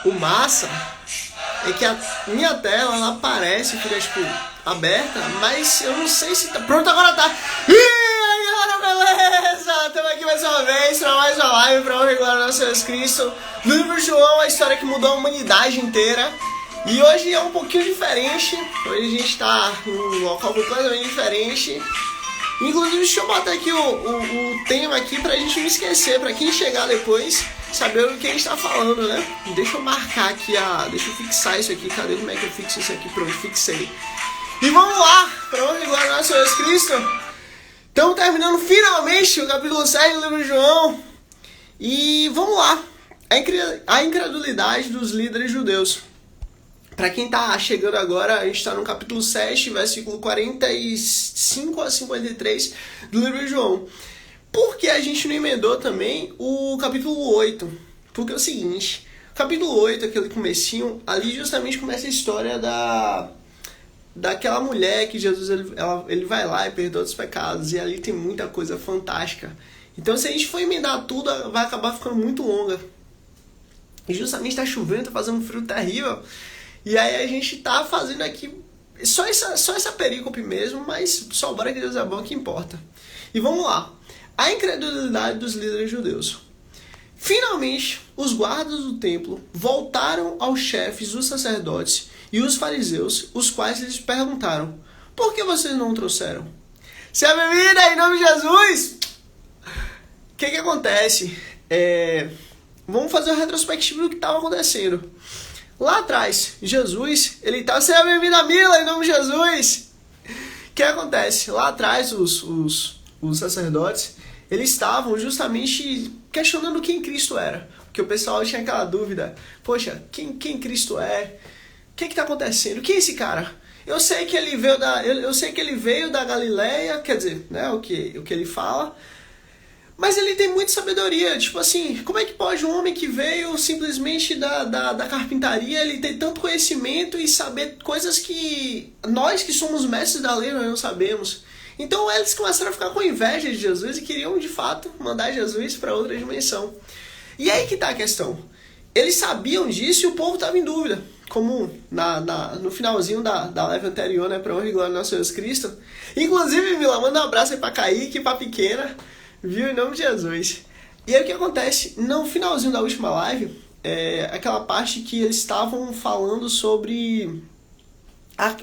O massa é que a minha tela, ela aparece, fica, tipo, aberta, mas eu não sei se tá... Pronto, agora tá! E aí, galera, beleza? Estamos aqui mais uma vez para mais uma live para honra e glória do nosso Jesus Cristo. No livro de João, a história que mudou a humanidade inteira. E hoje é um pouquinho diferente. Hoje a gente tá num local completamente diferente. Inclusive, deixa eu botar aqui o tema aqui pra gente não esquecer, pra quem chegar depois, saber o que a gente tá falando, né? Deixa eu marcar aqui, deixa eu fixar isso aqui. Cadê como é que eu fixo isso aqui? Pronto, fixei. E vamos lá, pra honra e glória do nosso Jesus Cristo. Estamos terminando finalmente o capítulo 7 do livro de João. E vamos lá. A incredulidade dos líderes judeus. Para quem está chegando agora, a gente está no capítulo 7, versículo 45 a 53 do livro de João. Por que a gente não emendou também o capítulo 8? Porque é o seguinte, o capítulo 8, aquele comecinho, ali justamente começa a história daquela mulher que Jesus ele vai lá e perdoa os pecados. E ali tem muita coisa fantástica. Então, se a gente for emendar tudo, vai acabar ficando muito longa. E justamente está chovendo, está fazendo um frio terrível. E aí a gente tá fazendo aqui só essa perícope mesmo, mas só bora que Deus é bom, que importa. E vamos lá. A incredulidade dos líderes judeus. Finalmente, os guardas do templo voltaram aos chefes dos sacerdotes e os fariseus, os quais lhes perguntaram: por que vocês não trouxeram? Seja bem-vinda em nome de Jesus! O que acontece? Vamos fazer uma retrospectiva do que estava acontecendo. Lá atrás, Jesus, ele estava... Seja bem-vindo a Mila, em nome de Jesus! O que acontece? Lá atrás, os sacerdotes, eles estavam justamente questionando quem Cristo era. Porque o pessoal tinha aquela dúvida. Poxa, quem Cristo é? O que está acontecendo? Quem é esse cara? Eu sei que ele veio da Galileia, quer dizer, né, o que ele fala... Mas ele tem muita sabedoria, tipo assim, como é que pode um homem que veio simplesmente da carpintaria, ele ter tanto conhecimento e saber coisas que nós que somos mestres da lei nós não sabemos? Então eles começaram a ficar com inveja de Jesus e queriam de fato mandar Jesus para outra dimensão. E aí que tá a questão. Eles sabiam disso e o povo estava em dúvida. Como no finalzinho da live anterior, né, para honra e glória do nosso Jesus Cristo. Inclusive, Mila, manda um abraço aí para Kaique e para Pequena. Viu? Em nome de Jesus. E aí o que acontece? No finalzinho da última live, aquela parte que eles estavam falando sobre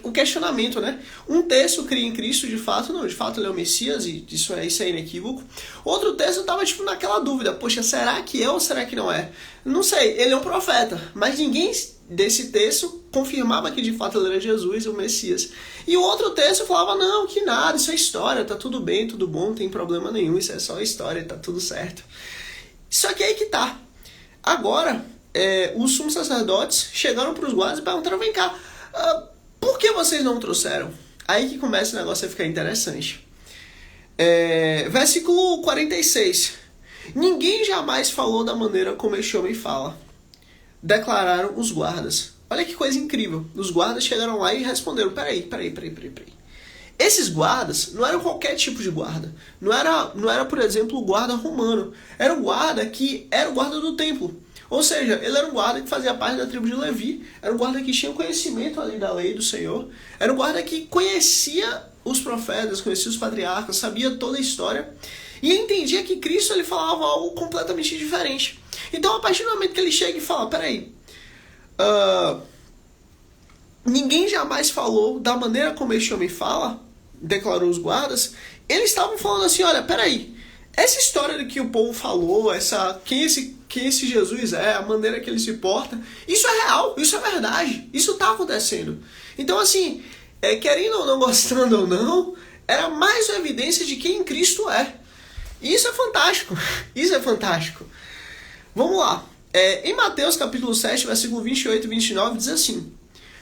o questionamento, né? Um texto cria em Cristo, de fato, não, de fato ele é o Messias, e isso é inequívoco. Outro texto estava tipo naquela dúvida, poxa, será que é ou será que não é? Não sei, ele é um profeta, mas ninguém desse texto confirmava que de fato ele era Jesus, o Messias. E o outro texto falava, não, que nada, isso é história, tá tudo bem, tudo bom, não tem problema nenhum, isso é só história, tá tudo certo. Só que aí que tá. Agora, os sumos sacerdotes chegaram para os guardas e perguntaram, vem cá, por que vocês não trouxeram? Aí que começa o negócio a ficar interessante. Versículo 46. Ninguém jamais falou da maneira como este homem fala. Declararam os guardas. Olha que coisa incrível. Os guardas chegaram lá e responderam, peraí. Esses guardas não eram qualquer tipo de guarda. Não era, por exemplo, o guarda romano. Era o guarda que era o guarda do templo. Ou seja, ele era um guarda que fazia parte da tribo de Levi. Era um guarda que tinha conhecimento ali da lei do Senhor. Era um guarda que conhecia os profetas, conhecia os patriarcas, sabia toda a história. E entendia que Cristo ele falava algo completamente diferente. Então, a partir do momento que ele chega e fala, peraí, ninguém jamais falou da maneira como este homem fala, declarou os guardas, eles estavam falando assim, olha, peraí, essa história de que o povo falou, quem esse Jesus é, a maneira que ele se porta, isso é real, isso é verdade, isso está acontecendo. Então, assim, querendo ou não, gostando ou não, era mais uma evidência de quem Cristo é. E isso é fantástico, isso é fantástico. Vamos lá. Em Mateus capítulo 7, versículo 28 e 29, diz assim: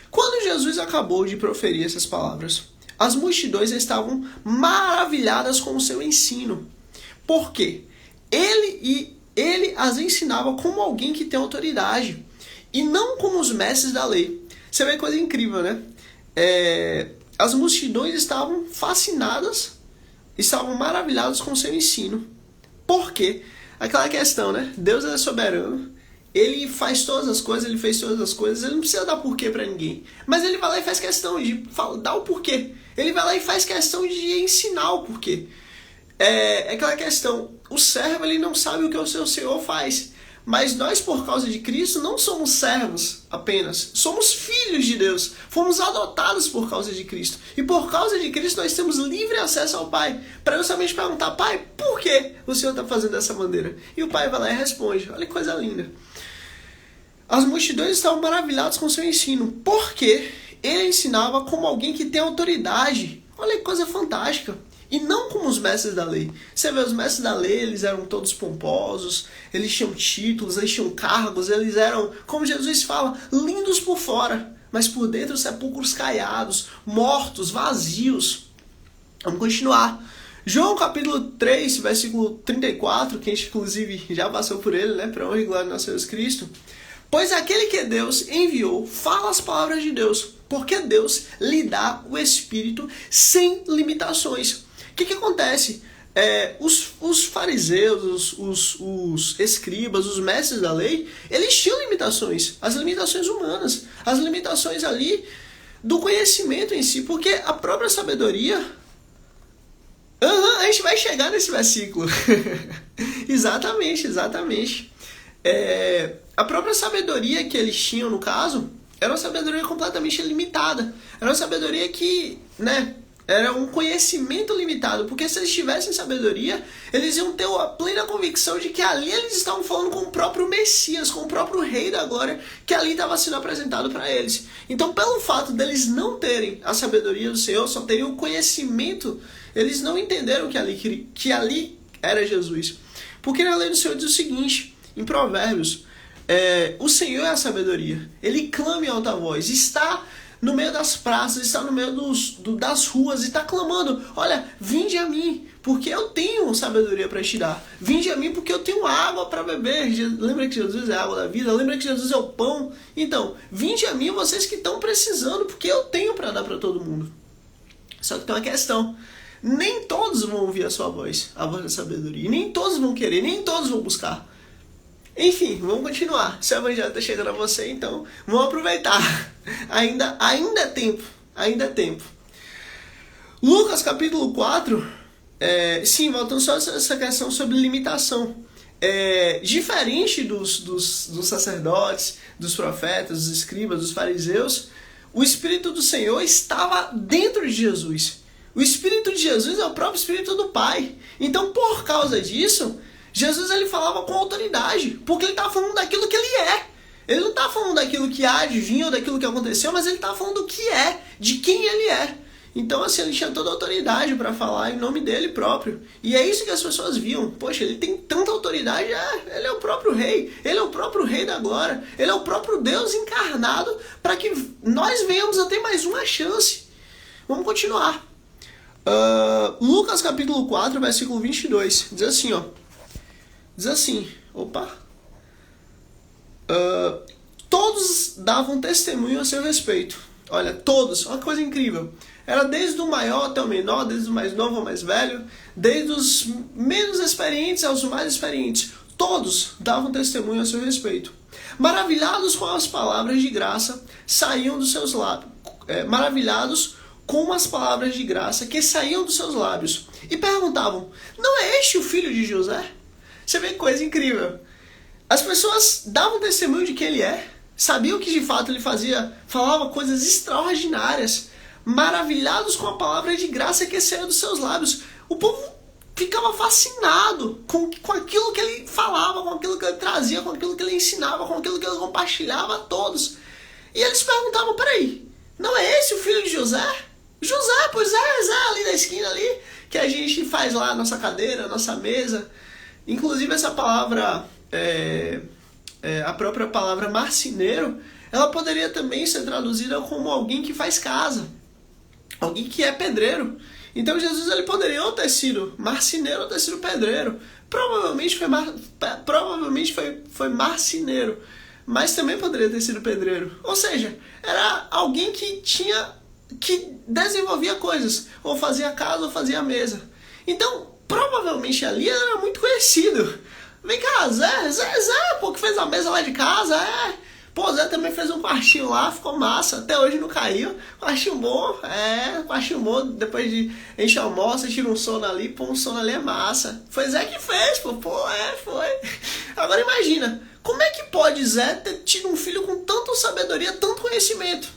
quando Jesus acabou de proferir essas palavras, as multidões estavam maravilhadas com o seu ensino. Por quê? Ele as ensinava como alguém que tem autoridade, e não como os mestres da lei. Você vê coisa incrível, né? As multidões estavam fascinadas, estavam maravilhadas com o seu ensino. Por quê? Aquela questão, né? Deus é soberano ele faz todas as coisas, ele fez todas as coisas, ele não precisa dar porquê pra ninguém. Mas ele vai lá e faz questão de dar o porquê. Ele vai lá e faz questão de ensinar o porquê. É aquela questão, o servo ele não sabe o que o seu senhor faz. Mas nós, por causa de Cristo, não somos servos apenas. Somos filhos de Deus. Fomos adotados por causa de Cristo. E por causa de Cristo, nós temos livre acesso ao Pai. Para justamente perguntar, Pai, por que o Senhor está fazendo dessa maneira? E o Pai vai lá e responde. Olha que coisa linda. As multidões estavam maravilhadas com seu ensino. Porque ele ensinava como alguém que tem autoridade. Olha que coisa fantástica. E não como os mestres da lei. Você vê, os mestres da lei, eles eram todos pomposos, eles tinham títulos, eles tinham cargos, eles eram, como Jesus fala, lindos por fora, mas por dentro sepulcros caiados, mortos, vazios. Vamos continuar. João capítulo 3, versículo 34, que a gente inclusive já passou por ele, né? Para honra e glória do nosso Jesus Cristo. Pois aquele que Deus enviou fala as palavras de Deus, porque Deus lhe dá o Espírito sem limitações. O que acontece? Os fariseus, os escribas, os mestres da lei, eles tinham limitações. As limitações humanas. As limitações ali do conhecimento em si. Porque a própria sabedoria... a gente vai chegar nesse versículo. Exatamente. A própria sabedoria que eles tinham, no caso, era uma sabedoria completamente limitada. Era uma sabedoria que, era um conhecimento limitado, porque se eles tivessem sabedoria, eles iam ter a plena convicção de que ali eles estavam falando com o próprio Messias, com o próprio Rei da Glória, que ali estava sendo apresentado para eles. Então, pelo fato deles não terem a sabedoria do Senhor, só teriam o conhecimento, eles não entenderam que ali era Jesus. Porque na lei do Senhor diz o seguinte, em Provérbios, o Senhor é a sabedoria, ele clama em alta voz, está no meio das praças, está no meio das ruas e está clamando, olha, vinde a mim, porque eu tenho sabedoria para te dar. Vinde a mim porque eu tenho água para beber. Lembra que Jesus é a água da vida? Lembra que Jesus é o pão? Então, vinde a mim vocês que estão precisando, porque eu tenho para dar para todo mundo. Só que tem uma questão. Nem todos vão ouvir a sua voz, a voz da sabedoria. Nem todos vão querer, nem todos vão buscar. Enfim, vamos continuar. Se o evangelho está chegando a você, então vamos aproveitar. Ainda é tempo. Lucas capítulo 4, voltando só a essa questão sobre limitação. Diferente dos sacerdotes, dos profetas, dos escribas, dos fariseus, o Espírito do Senhor estava dentro de Jesus. O Espírito de Jesus é o próprio Espírito do Pai. Então, por causa disso, Jesus ele falava com autoridade, porque ele estava falando daquilo que ele é. Ele não estava falando daquilo que há de vir ou daquilo que aconteceu, mas ele estava falando do que é, de quem ele é. Então, assim, ele tinha toda a autoridade para falar em nome dele próprio. E é isso que as pessoas viam. Poxa, ele tem tanta autoridade, ele é o próprio rei. Ele é o próprio rei da glória. Ele é o próprio Deus encarnado para que nós venhamos a ter mais uma chance. Vamos continuar. Lucas capítulo 4, versículo 22. Diz assim, todos davam testemunho a seu respeito. Olha, todos, uma coisa incrível. Era desde o maior até o menor, desde o mais novo ao mais velho, desde os menos experientes aos mais experientes. Todos davam testemunho a seu respeito. Maravilhados com as palavras de graça saíam dos seus lábios. Maravilhados com as palavras de graça que saíam dos seus lábios. E perguntavam, não é este o filho de José? Você vê que coisa incrível. As pessoas davam testemunho de quem ele é, sabiam que de fato ele falava coisas extraordinárias, maravilhados com a palavra de graça que saiu dos seus lábios. O povo ficava fascinado com aquilo que ele falava, com aquilo que ele trazia, com aquilo que ele ensinava, com aquilo que ele compartilhava a todos. E eles perguntavam, peraí, não é esse o filho de José? José, pois é, ali na esquina ali, que a gente faz lá a nossa cadeira, a nossa mesa. Inclusive essa palavra, a própria palavra marceneiro, ela poderia também ser traduzida como alguém que faz casa, alguém que é pedreiro. Então Jesus ele poderia ou ter sido marceneiro ou ter sido pedreiro. Provavelmente foi marceneiro, mas também poderia ter sido pedreiro. Ou seja, era alguém que desenvolvia coisas, ou fazia casa ou fazia mesa. Então, provavelmente ali era muito conhecido. Vem cá, Zé, pô, que fez a mesa lá de casa, Pô, Zé também fez um quartinho lá, ficou massa, até hoje não caiu. Quartinho bom, quartinho bom, depois de a gente almoça, tira um sono ali, pô, um sono ali é massa. Foi Zé que fez, pô, foi. Agora imagina, como é que pode Zé ter tido um filho com tanta sabedoria, tanto conhecimento?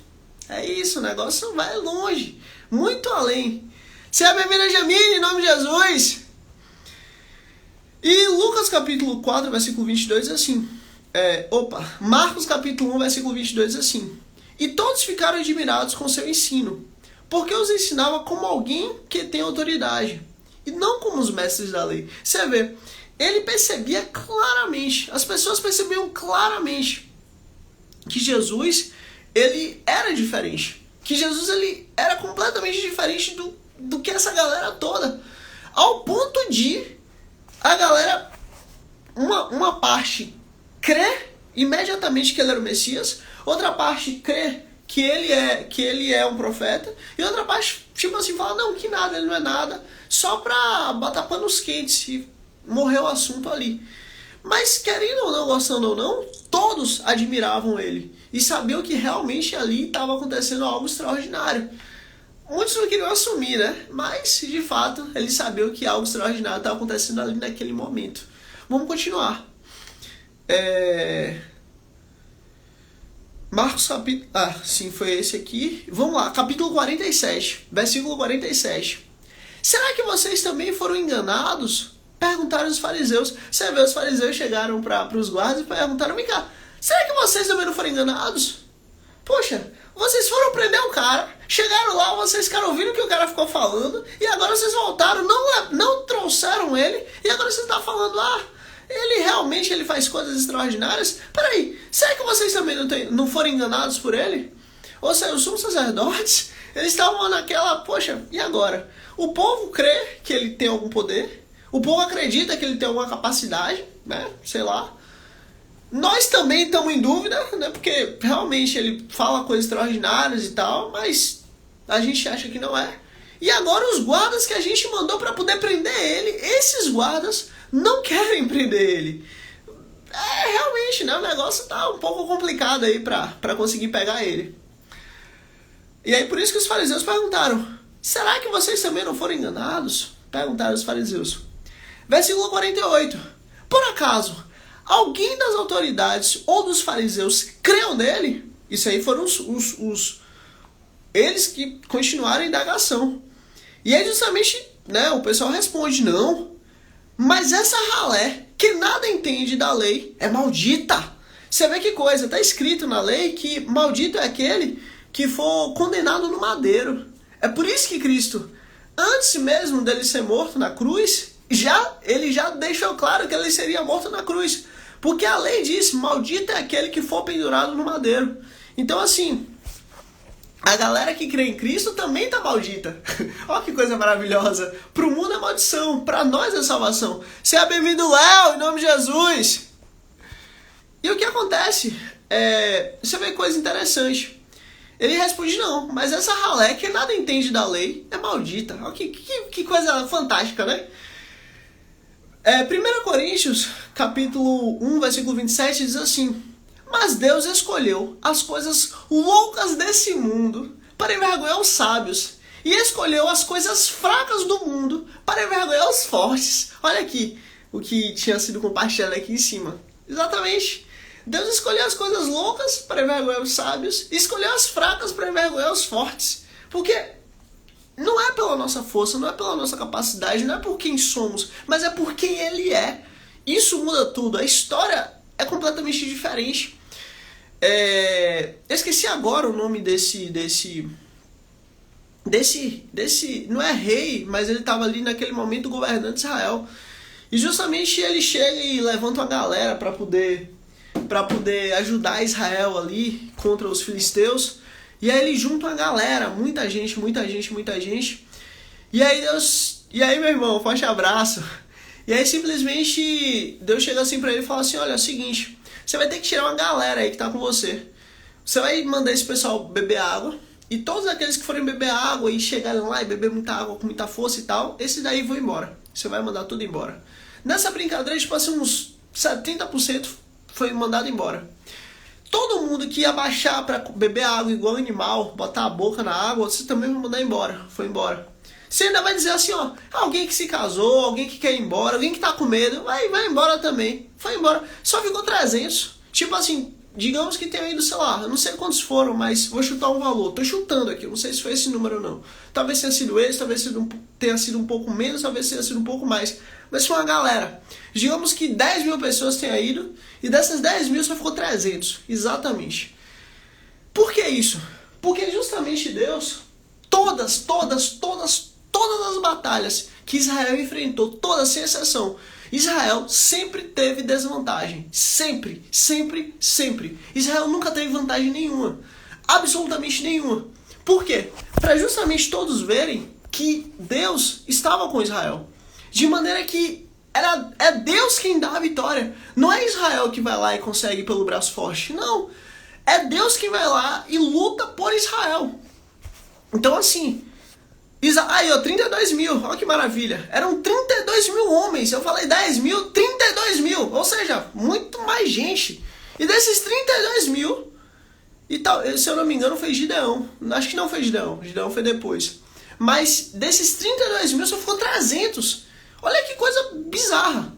É isso, o negócio vai longe, muito além. Seja bem-vindo, Jamile, em nome de Jesus. E Lucas capítulo 4, versículo 22 é assim. Marcos capítulo 1, versículo 22 diz assim: e todos ficaram admirados com seu ensino, porque os ensinava como alguém que tem autoridade, e não como os mestres da lei. Você vê, ele percebia claramente, as pessoas percebiam claramente que Jesus, ele era diferente. Que Jesus, ele era completamente diferente do que essa galera toda. Ao ponto de a galera, uma parte crê imediatamente que ele era o Messias, outra parte crê que ele é um profeta, e outra parte, tipo assim, fala, não, que nada, ele não é nada, só pra botar panos quentes e morreu o assunto ali. Mas querendo ou não, gostando ou não, todos admiravam ele e sabiam que realmente ali estava acontecendo algo extraordinário. Muitos não queriam assumir, né? Mas, de fato, eles sabiam que algo extraordinário estava acontecendo ali naquele momento. Vamos continuar. Marcos capítulo... sim, foi esse aqui. Vamos lá, capítulo 47, versículo 47. Será que vocês também foram enganados? Perguntaram os fariseus. Você vê, os fariseus chegaram para os guardas e perguntaram, vem cá, será que vocês também não foram enganados? Poxa, vocês foram prender o cara, chegaram lá, vocês ficaram ouvindo o que o cara ficou falando, e agora vocês voltaram, não trouxeram ele, e agora vocês estão falando, ele realmente faz coisas extraordinárias? Peraí, será que vocês também não foram enganados por ele? Ou seja, os sumos sacerdotes, eles estavam naquela, poxa, e agora? O povo crê que ele tem algum poder, o povo acredita que ele tem alguma capacidade, né, sei lá. Nós também estamos em dúvida, né, porque realmente ele fala coisas extraordinárias e tal, mas a gente acha que não é. E agora os guardas que a gente mandou para poder prender ele, esses guardas não querem prender ele. Realmente, né, o negócio tá um pouco complicado aí para conseguir pegar ele. E aí por isso que os fariseus perguntaram, será que vocês também não foram enganados? Perguntaram os fariseus. Versículo 48. Por acaso, alguém das autoridades ou dos fariseus creu nele? Isso aí foram eles que continuaram a indagação. E aí justamente, né, o pessoal responde, não. Mas essa ralé, que nada entende da lei, é maldita. Você vê que coisa, está escrito na lei que maldito é aquele que for condenado no madeiro. É por isso que Cristo, antes mesmo dele ser morto na cruz, ele já deixou claro que ele seria morto na cruz. Porque a lei diz, maldito é aquele que for pendurado no madeiro. Então assim, a galera que crê em Cristo também está maldita. Olha que coisa maravilhosa. Para o mundo é maldição, para nós é salvação. Seja bem-vindo, Léo, em nome de Jesus. E o que acontece? Você vê coisa interessante. Ele responde, não, mas essa ralé que nada entende da lei é maldita. Olha que coisa fantástica, né? 1 Coríntios, capítulo 1, versículo 27, diz assim, mas Deus escolheu as coisas loucas desse mundo para envergonhar os sábios, e escolheu as coisas fracas do mundo para envergonhar os fortes. Olha aqui o que tinha sido compartilhado aqui em cima. Exatamente. Deus escolheu as coisas loucas para envergonhar os sábios, e escolheu as fracas para envergonhar os fortes. Porque não é pela nossa força, não é pela nossa capacidade, não é por quem somos, mas é por quem Ele é. Isso muda tudo. A história é completamente diferente. Eu esqueci agora o nome desse não é rei, mas ele estava ali naquele momento governando Israel. E justamente ele chega e levanta uma galera para poder ajudar Israel ali contra os filisteus. E aí ele junta uma galera, muita gente. E aí meu irmão, forte abraço. E aí simplesmente Deus chega assim pra ele e fala assim, olha, é o seguinte, você vai ter que tirar uma galera aí que tá com você. Você vai mandar esse pessoal beber água, e todos aqueles que forem beber água e chegarem lá e beber muita água com muita força e tal, esses daí vão embora. Você vai mandar tudo embora. Nessa brincadeira, tipo assim, uns 70% foi mandado embora. Todo mundo que ia baixar para beber água igual animal, botar a boca na água, você também vai mandar embora. Foi embora. Você ainda vai dizer assim, ó, alguém que se casou, alguém que quer ir embora, alguém que tá com medo, vai embora também. Foi embora. Só ficou 300. Tipo assim, digamos que tenha ido, sei lá, eu não sei quantos foram, mas vou chutar um valor. Tô chutando aqui, eu não sei se foi esse número ou não. Talvez tenha sido esse, talvez tenha sido um pouco menos, talvez tenha sido um pouco mais. Mas foi uma galera. Digamos que 10 mil pessoas tenham ido, e dessas 10 mil só ficou 300. Exatamente. Por que isso? Porque justamente Deus, todas as batalhas que Israel enfrentou, todas sem exceção, Israel sempre teve desvantagem. Sempre. Israel nunca teve vantagem nenhuma. Absolutamente nenhuma. Por quê? Para justamente todos verem que Deus estava com Israel. De maneira que é Deus quem dá a vitória. Não é Israel que vai lá e consegue pelo braço forte. Não. É Deus que vai lá e luta por Israel. Então assim... Aí, ó, 32 mil, olha que maravilha. Eram 32 mil homens. Eu falei 10 mil, 32 mil. Ou seja, muito mais gente. E desses 32 mil, e tal, se eu não me engano, foi Gideão. Acho que não foi Gideão. Gideão foi depois. Mas desses 32 mil, só ficou 300. Olha que coisa bizarra.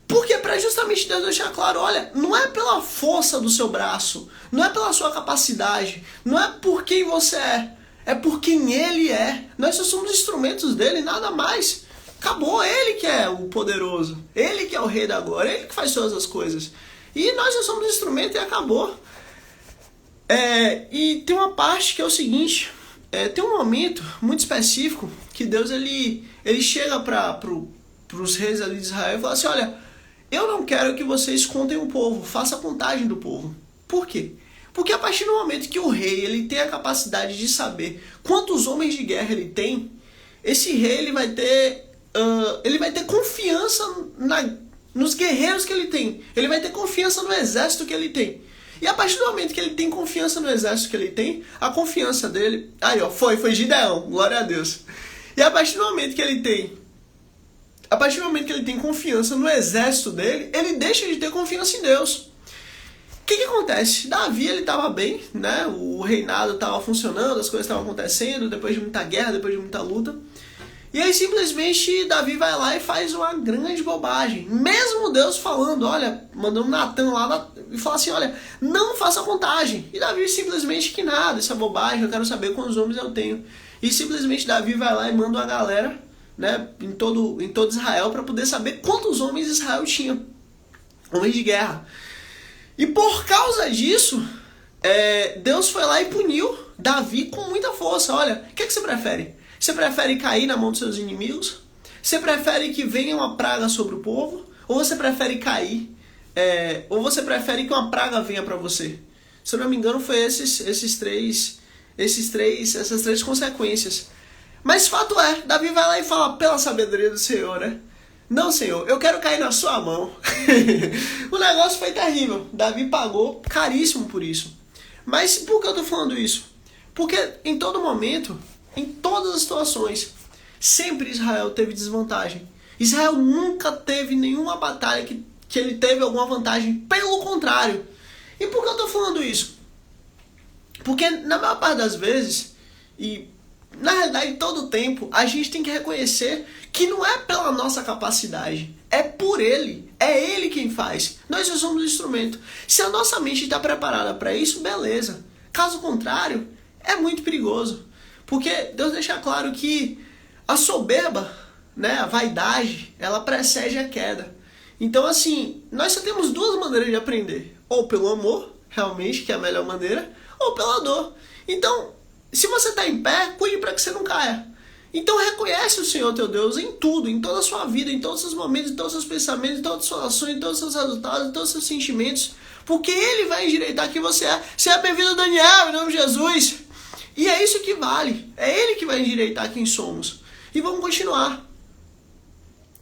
Porque para justamente Deus deixar claro, olha, não é pela força do seu braço, não é pela sua capacidade, não é por quem você é por quem Ele é. Nós só somos instrumentos dele, nada mais. Acabou, Ele que é o poderoso, Ele que é o rei da glória, Ele que faz todas as coisas. E nós só somos instrumento e acabou. E tem uma parte que é o seguinte, tem um momento muito específico que Deus ele chega para os reis ali de Israel e fala assim, olha, eu não quero que vocês contem o povo, faça a contagem do povo. Por quê? Porque a partir do momento que o rei ele tem a capacidade de saber quantos homens de guerra ele tem, esse rei ele vai ter confiança nos guerreiros que ele tem. Ele vai ter confiança no exército que ele tem. E a partir do momento que ele tem confiança no exército que ele tem, a confiança dele... Aí, ó, foi Gideão, glória a Deus. E a partir do momento que ele tem confiança no exército dele, ele deixa de ter confiança em Deus. O que acontece? Davi, ele estava bem, né? O reinado estava funcionando, as coisas estavam acontecendo, depois de muita guerra, depois de muita luta. E aí simplesmente Davi vai lá e faz uma grande bobagem. Mesmo Deus falando, olha, mandando Natan lá e fala assim, olha, não faça contagem. E Davi simplesmente que nada, isso é bobagem, eu quero saber quantos homens eu tenho. E simplesmente Davi vai lá e manda uma galera, né, em todo Israel para poder saber quantos homens Israel tinha. Homens de guerra. E por causa disso, Deus foi lá e puniu Davi com muita força. Olha, o que você prefere? Você prefere cair na mão dos seus inimigos? Você prefere que venha uma praga sobre o povo? Ou você prefere cair? Ou você prefere que uma praga venha para você? Se eu não me engano, foi essas três consequências. Mas fato é, Davi vai lá e fala, pela sabedoria do Senhor, né? Não, Senhor, eu quero cair na sua mão. O negócio foi terrível. Davi pagou caríssimo por isso. Mas por que eu tô falando isso? Porque em todo momento, em todas as situações, sempre Israel teve desvantagem. Israel nunca teve nenhuma batalha que ele teve alguma vantagem. Pelo contrário. E por que eu tô falando isso? Porque na maior parte das vezes, e na realidade todo o tempo, a gente tem que reconhecer que não é pela nossa capacidade, é por Ele. É Ele quem faz. Nós só somos o instrumento. Se a nossa mente está preparada para isso, beleza. Caso contrário, é muito perigoso. Porque Deus deixa claro que a soberba, né, a vaidade, ela precede a queda. Então assim, nós só temos duas maneiras de aprender. Ou pelo amor, realmente, que é a melhor maneira, ou pela dor. Então, se você está em pé, cuide para que você não caia. Então reconhece o Senhor teu Deus em tudo, em toda a sua vida, em todos os seus momentos, em todos os seus pensamentos, em todas as suas ações, em todos os seus resultados, em todos os seus sentimentos. Porque Ele vai endireitar quem você é. Seja bem-vindo, Daniel, em nome de Jesus. E é isso que vale. É Ele que vai endireitar quem somos. E vamos continuar.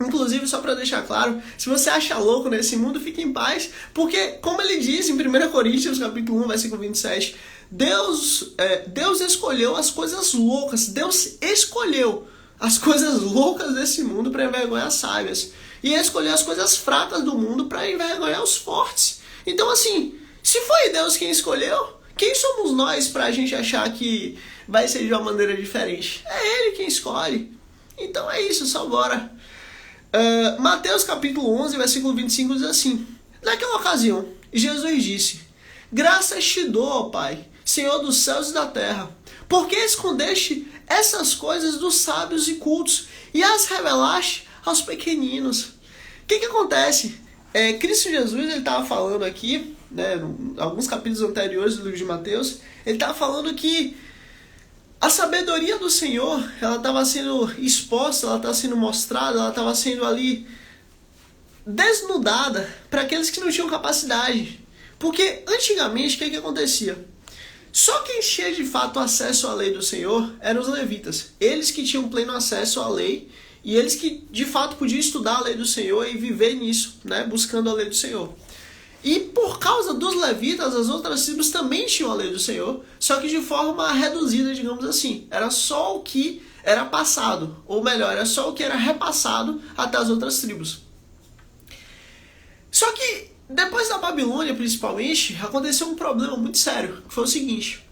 Inclusive, só para deixar claro, se você acha louco nesse mundo, fique em paz. Porque, como ele diz em 1 Coríntios, capítulo 1, versículo 27, Deus escolheu as coisas loucas. Deus escolheu as coisas loucas desse mundo para envergonhar as sábias. e escolheu as coisas fracas do mundo para envergonhar os fortes. Então assim, se foi Deus quem escolheu, quem somos nós para a gente achar que vai ser de uma maneira diferente? É Ele quem escolhe. Então é isso, só bora. Mateus capítulo 11, versículo 25 diz assim: naquela ocasião, Jesus disse: graças te dou, ó Pai, Senhor dos céus e da terra, porque escondeste essas coisas dos sábios e cultos e as revelaste aos pequeninos. O que acontece? Cristo Jesus, ele estava falando aqui, né, em alguns capítulos anteriores do livro de Mateus, ele estava falando que a sabedoria do Senhor, ela estava sendo exposta, ela estava sendo mostrada, ela estava sendo ali desnudada para aqueles que não tinham capacidade. Porque antigamente, o que acontecia? Só quem tinha de fato acesso à lei do Senhor eram os levitas. Eles que tinham pleno acesso à lei e eles que de fato podiam estudar a lei do Senhor e viver nisso, né, buscando a lei do Senhor. E por causa dos levitas, as outras tribos também tinham a lei do Senhor, só que de forma reduzida, digamos assim. Era só o que era passado, ou melhor, era só o que era repassado até as outras tribos. Só que depois da Babilônia, principalmente, aconteceu um problema muito sério, que foi o seguinte: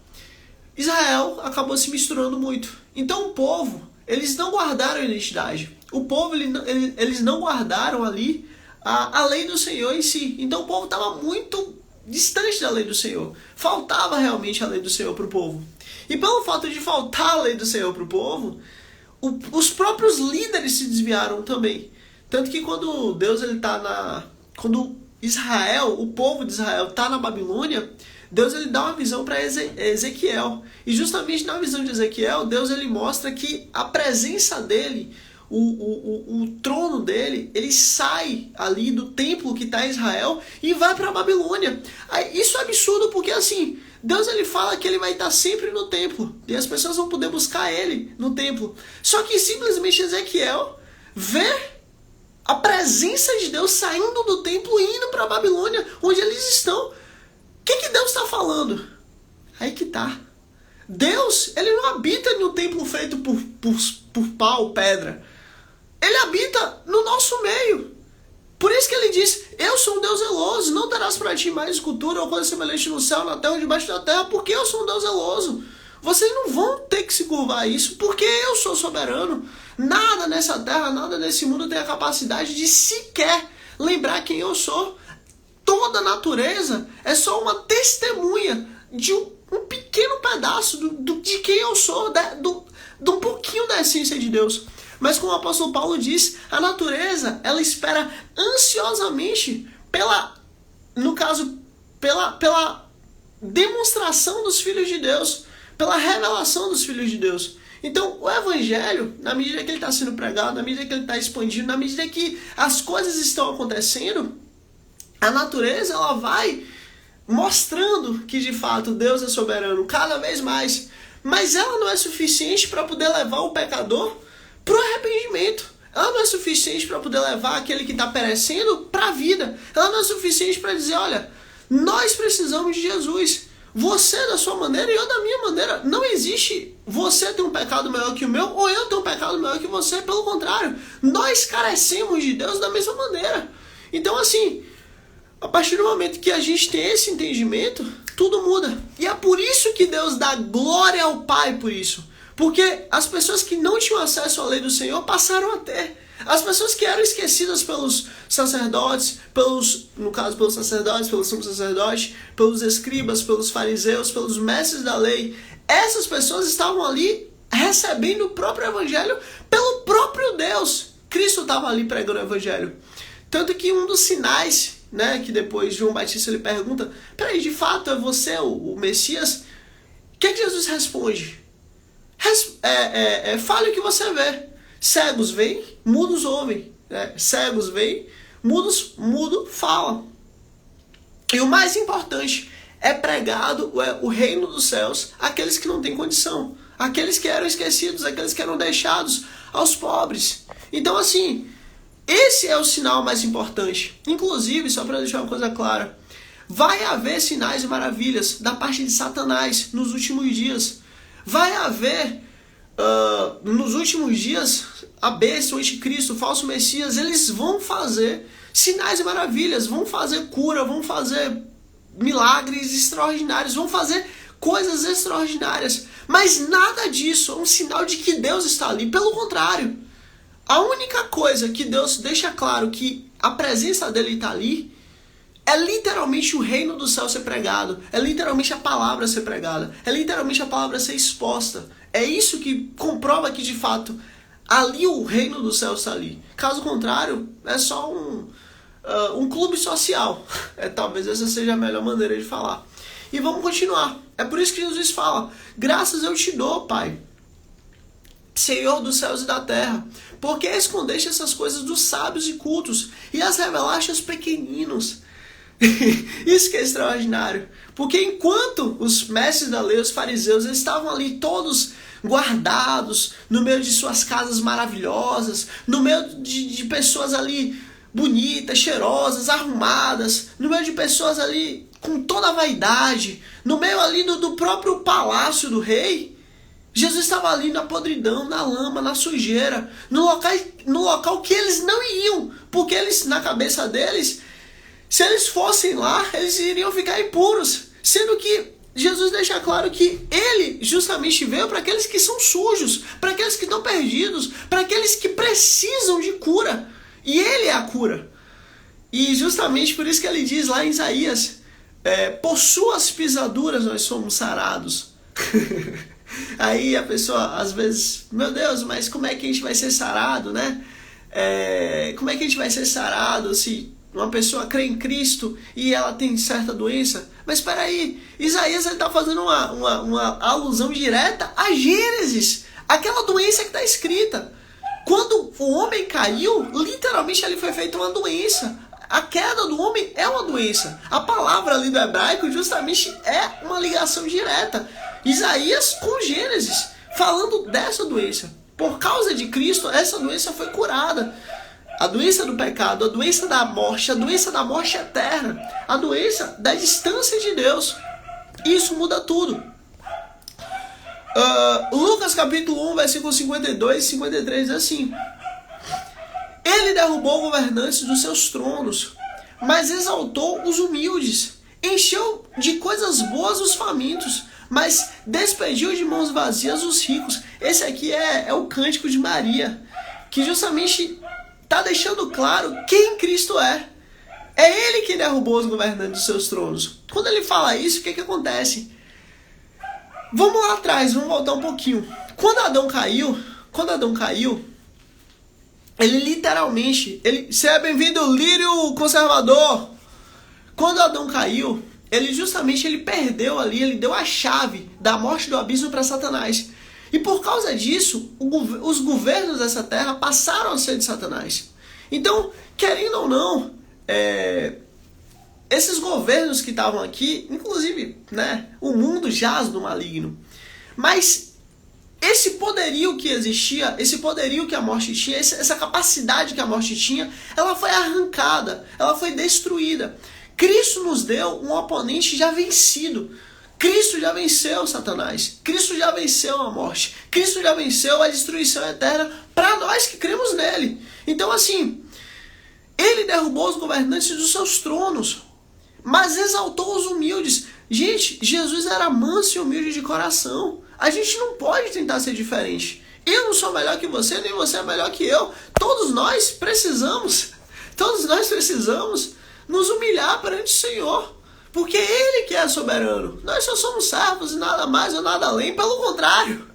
Israel acabou se misturando muito. Então o povo, eles não guardaram a identidade. O povo, eles não guardaram ali a lei do Senhor em si. Então o povo estava muito distante da lei do Senhor. Faltava realmente a lei do Senhor para o povo. E pelo fato de faltar a lei do Senhor para o povo, os próprios líderes se desviaram também. Tanto que quando Deus quando Israel, o povo de Israel está na Babilônia, Deus ele dá uma visão para Ezequiel. E justamente na visão de Ezequiel, Deus ele mostra que a presença dele, o trono dele, ele sai ali do templo que está em Israel e vai para a Babilônia. Isso é absurdo porque assim, Deus ele fala que ele vai estar sempre no templo e as pessoas vão poder buscar ele no templo. Só que simplesmente Ezequiel vê a presença de Deus saindo do templo e indo para a Babilônia, onde eles estão. O que Deus está falando? Aí que tá. Deus, ele não habita em um templo feito por pau, pedra. Ele habita no nosso meio. Por isso que ele diz: eu sou um Deus zeloso, não terás para ti mais escultura ou coisa semelhante no céu, na terra ou debaixo da terra, porque eu sou um Deus zeloso. Vocês não vão ter que se curvar a isso, porque eu sou soberano. Nada nessa terra, nada nesse mundo tem a capacidade de sequer lembrar quem eu sou. Toda a natureza é só uma testemunha de um pequeno pedaço de quem eu sou, de um pouquinho da essência de Deus. Mas como o apóstolo Paulo diz, a natureza, ela espera ansiosamente pela demonstração dos filhos de Deus, pela revelação dos filhos de Deus. Então, o evangelho, na medida que ele está sendo pregado, na medida que ele está expandindo, na medida que as coisas estão acontecendo, a natureza ela vai mostrando que de fato Deus é soberano cada vez mais. Mas ela não é suficiente para poder levar o pecador para o arrependimento. Ela não é suficiente para poder levar aquele que está perecendo para a vida. Ela não é suficiente para dizer: olha, nós precisamos de Jesus. Você da sua maneira e eu da minha maneira. Não existe você ter um pecado maior que o meu ou eu ter um pecado maior que você. Pelo contrário, nós carecemos de Deus da mesma maneira. Então assim, a partir do momento que a gente tem esse entendimento, tudo muda. E é por isso que Deus dá glória ao Pai por isso. Porque as pessoas que não tinham acesso à lei do Senhor passaram a ter. As pessoas que eram esquecidas pelos sacerdotes, pelos sacerdotes, pelos sumos sacerdotes, pelos escribas, pelos fariseus, pelos mestres da lei, essas pessoas estavam ali recebendo o próprio evangelho pelo próprio Deus. Cristo estava ali pregando o evangelho. Tanto que um dos sinais, né, que depois João Batista ele pergunta: peraí, de fato é você o Messias? O que Jesus responde? Fale o que você vê. Cegos veem, mudos ouvem. Cegos veem, mudos falam. E o mais importante, é pregado o reino dos céus àqueles que não têm condição, àqueles que eram esquecidos, àqueles que eram deixados, aos pobres. Então assim, esse é o sinal mais importante. Inclusive, só para deixar uma coisa clara, vai haver sinais e maravilhas da parte de Satanás nos últimos dias. Vai haver nos últimos dias, a besta, o anticristo, o falso messias, eles vão fazer sinais e maravilhas, vão fazer cura, vão fazer milagres extraordinários, vão fazer coisas extraordinárias. Mas nada disso é um sinal de que Deus está ali. Pelo contrário, a única coisa que Deus deixa claro que a presença dele está ali é literalmente o reino do céu ser pregado, é literalmente a palavra ser pregada, é literalmente a palavra ser exposta. É isso que comprova que de fato ali o reino do céu está ali. Caso contrário, é só um clube social. Talvez essa seja a melhor maneira de falar. E vamos continuar. É por isso que Jesus fala: graças eu te dou, Pai, Senhor dos céus e da terra, porque escondeste essas coisas dos sábios e cultos e as revelaste aos pequeninos. Isso que é extraordinário. Porque enquanto os mestres da lei, os fariseus, eles estavam ali todos guardados no meio de suas casas maravilhosas, no meio de pessoas ali bonitas, cheirosas, arrumadas, no meio de pessoas ali com toda a vaidade, no meio ali do próprio palácio do rei, Jesus estava ali na podridão, na lama, na sujeira, no local que eles não iam, porque eles, na cabeça deles, se eles fossem lá, eles iriam ficar impuros, sendo que Jesus deixa claro que ele justamente veio para aqueles que são sujos, para aqueles que estão perdidos, para aqueles que precisam de cura. E ele é a cura. E justamente por isso que ele diz lá em Isaías, por suas pisaduras nós somos sarados. Aí a pessoa às vezes, meu Deus, mas como é que a gente vai ser sarado, né? Como é que a gente vai ser sarado se uma pessoa crê em Cristo e ela tem certa doença? Mas espera aí, Isaías está fazendo uma alusão direta a Gênesis, aquela doença que está escrita. Quando o homem caiu, literalmente ali foi feita uma doença. A queda do homem é uma doença. A palavra ali do hebraico justamente é uma ligação direta. Isaías com Gênesis, falando dessa doença. Por causa de Cristo, essa doença foi curada. A doença do pecado, a doença da morte eterna, a doença da distância de Deus. Isso muda tudo. Lucas capítulo 1, versículo 52 e 53 diz assim: ele derrubou governantes dos seus tronos, mas exaltou os humildes. Encheu de coisas boas os famintos, mas despediu de mãos vazias os ricos. Esse aqui é o cântico de Maria, que justamente está deixando claro quem Cristo é. É ele que derrubou os governantes dos seus tronos. Quando ele fala isso, o que acontece? Vamos lá atrás, vamos voltar um pouquinho. Quando Adão caiu, ele literalmente, seja bem-vindo, Lírio Conservador. Quando Adão caiu, ele perdeu ali, ele deu a chave da morte do abismo para Satanás. E por causa disso, os governos dessa terra passaram a ser de Satanás. Então, querendo ou não, esses governos que estavam aqui, inclusive, né, o mundo jaz do maligno. Mas esse poderio que existia, esse poderio que a morte tinha, essa capacidade que a morte tinha, ela foi arrancada, ela foi destruída. Cristo nos deu um oponente já vencido. Cristo já venceu Satanás. Cristo já venceu a morte. Cristo já venceu a destruição eterna para nós que cremos nele. Então assim, ele derrubou os governantes dos seus tronos, mas exaltou os humildes. Gente, Jesus era manso e humilde de coração. A gente não pode tentar ser diferente. Eu não sou melhor que você, nem você é melhor que eu. Todos nós precisamos nos humilhar perante o Senhor, porque Ele que é soberano. Nós só somos servos e nada mais ou nada além. Pelo contrário,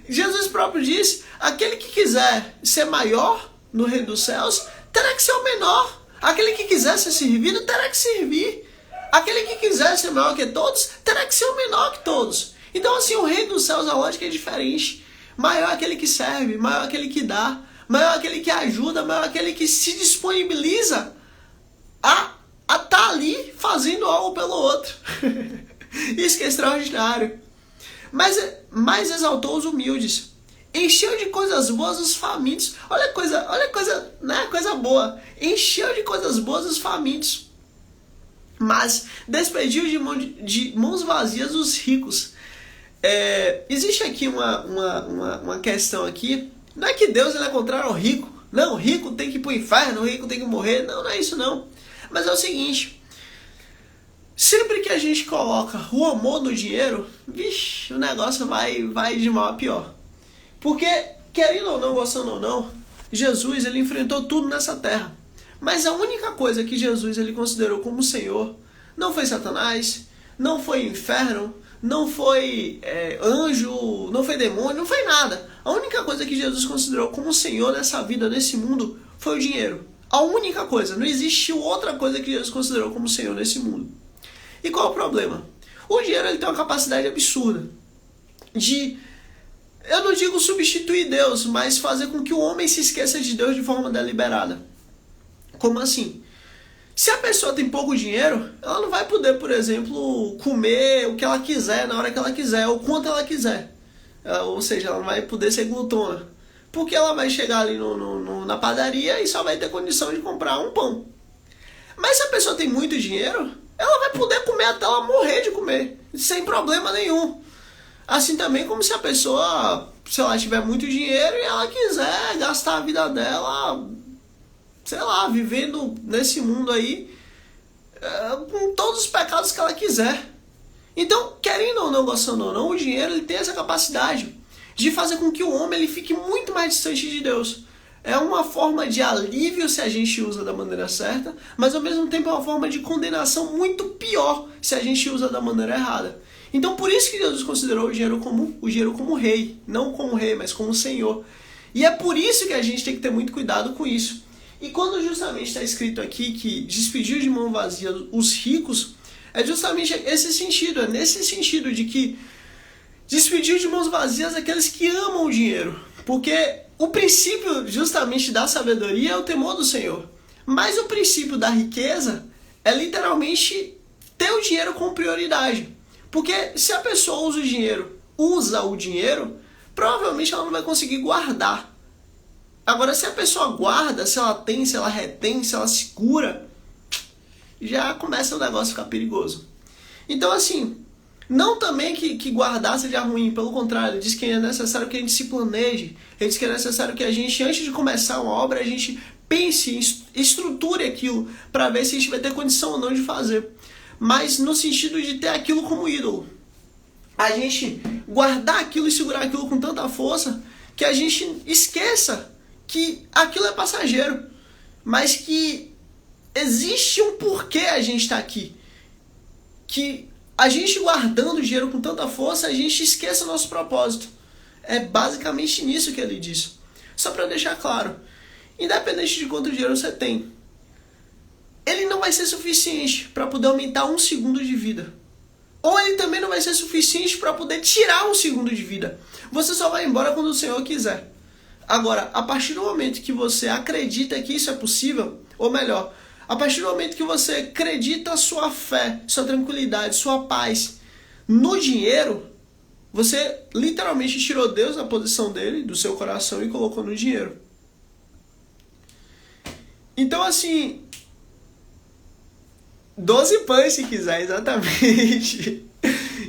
Jesus próprio disse: aquele que quiser ser maior no reino dos céus, terá que ser o menor. Aquele que quiser ser servido, terá que servir. Aquele que quiser ser maior que todos, terá que ser o menor que todos. Então assim, o reino dos céus, a lógica é diferente. Maior é aquele que serve, maior é aquele que dá, maior é aquele que ajuda, maior é aquele que se disponibiliza a estar ali fazendo algo pelo outro. Isso que é extraordinário. Mas exaltou os humildes, encheu de coisas boas os famintos. Olha coisa, né? Coisa boa. Encheu de coisas boas os famintos, mas despediu de mãos vazias os ricos. Existe aqui uma questão aqui. Não é que Deus ele é contrário ao rico. Não, o rico tem que ir pro inferno, o rico tem que morrer. Não, não é isso não. Mas é o seguinte. Sempre que a gente coloca o amor no dinheiro, vixe, o negócio vai de mal a pior. Porque, querendo ou não, gostando ou não, Jesus ele enfrentou tudo nessa terra. Mas a única coisa que Jesus ele considerou como Senhor não foi Satanás, não foi inferno, não foi anjo, não foi demônio, não foi nada. A única coisa que Jesus considerou como Senhor nessa vida, nesse mundo, foi o dinheiro. A única coisa. Não existiu outra coisa que Jesus considerou como Senhor nesse mundo. E qual é o problema? O dinheiro ele tem uma capacidade absurda de, eu não digo substituir Deus, mas fazer com que o homem se esqueça de Deus de forma deliberada. Como assim? Se a pessoa tem pouco dinheiro, ela não vai poder, por exemplo, comer o que ela quiser, na hora que ela quiser, ou quanto ela quiser. Ou seja, ela não vai poder ser glutona. Porque ela vai chegar ali na padaria e só vai ter condição de comprar um pão. Mas se a pessoa tem muito dinheiro, ela vai poder comer até ela morrer de comer, sem problema nenhum. Assim também como se a pessoa, se ela tiver muito dinheiro e ela quiser gastar a vida dela, sei lá, vivendo nesse mundo aí, com todos os pecados que ela quiser. Então, querendo ou não, gostando ou não, o dinheiro ele tem essa capacidade de fazer com que o homem ele fique muito mais distante de Deus. É uma forma de alívio se a gente usa da maneira certa, mas ao mesmo tempo é uma forma de condenação muito pior se a gente usa da maneira errada. Então por isso que Jesus considerou o dinheiro como rei, não como rei, mas como senhor. E é por isso que a gente tem que ter muito cuidado com isso. E quando justamente está escrito aqui que despediu de mão vazia os ricos, é justamente esse sentido, é nesse sentido de que despediu de mãos vazias aqueles que amam o dinheiro. Porque o princípio justamente da sabedoria é o temor do Senhor. Mas o princípio da riqueza é literalmente ter o dinheiro como prioridade. Porque se a pessoa usa o dinheiro, provavelmente ela não vai conseguir guardar. Agora, se a pessoa guarda, se ela tem, se ela retém, se ela segura, já começa o negócio a ficar perigoso. Então, assim, não também que guardar seja ruim, pelo contrário, ele diz que é necessário que a gente se planeje, ele diz que é necessário que a gente, antes de começar uma obra, a gente pense, estruture aquilo, para ver se a gente vai ter condição ou não de fazer. Mas no sentido de ter aquilo como ídolo. A gente guardar aquilo e segurar aquilo com tanta força que a gente esqueça que aquilo é passageiro, mas que existe um porquê a gente está aqui. Que a gente guardando o dinheiro com tanta força, a gente esqueça o nosso propósito. É basicamente nisso que ele diz. Só para deixar claro, independente de quanto dinheiro você tem, ele não vai ser suficiente para poder aumentar 1 segundo de vida. Ou ele também não vai ser suficiente para poder tirar 1 segundo de vida. Você só vai embora quando o Senhor quiser. Agora, a partir do momento que você acredita que isso é possível, ou melhor, a partir do momento que você acredita a sua fé, sua tranquilidade, sua paz no dinheiro, você literalmente tirou Deus da posição dele, do seu coração, e colocou no dinheiro. Então, assim, 12 pães se quiser, exatamente.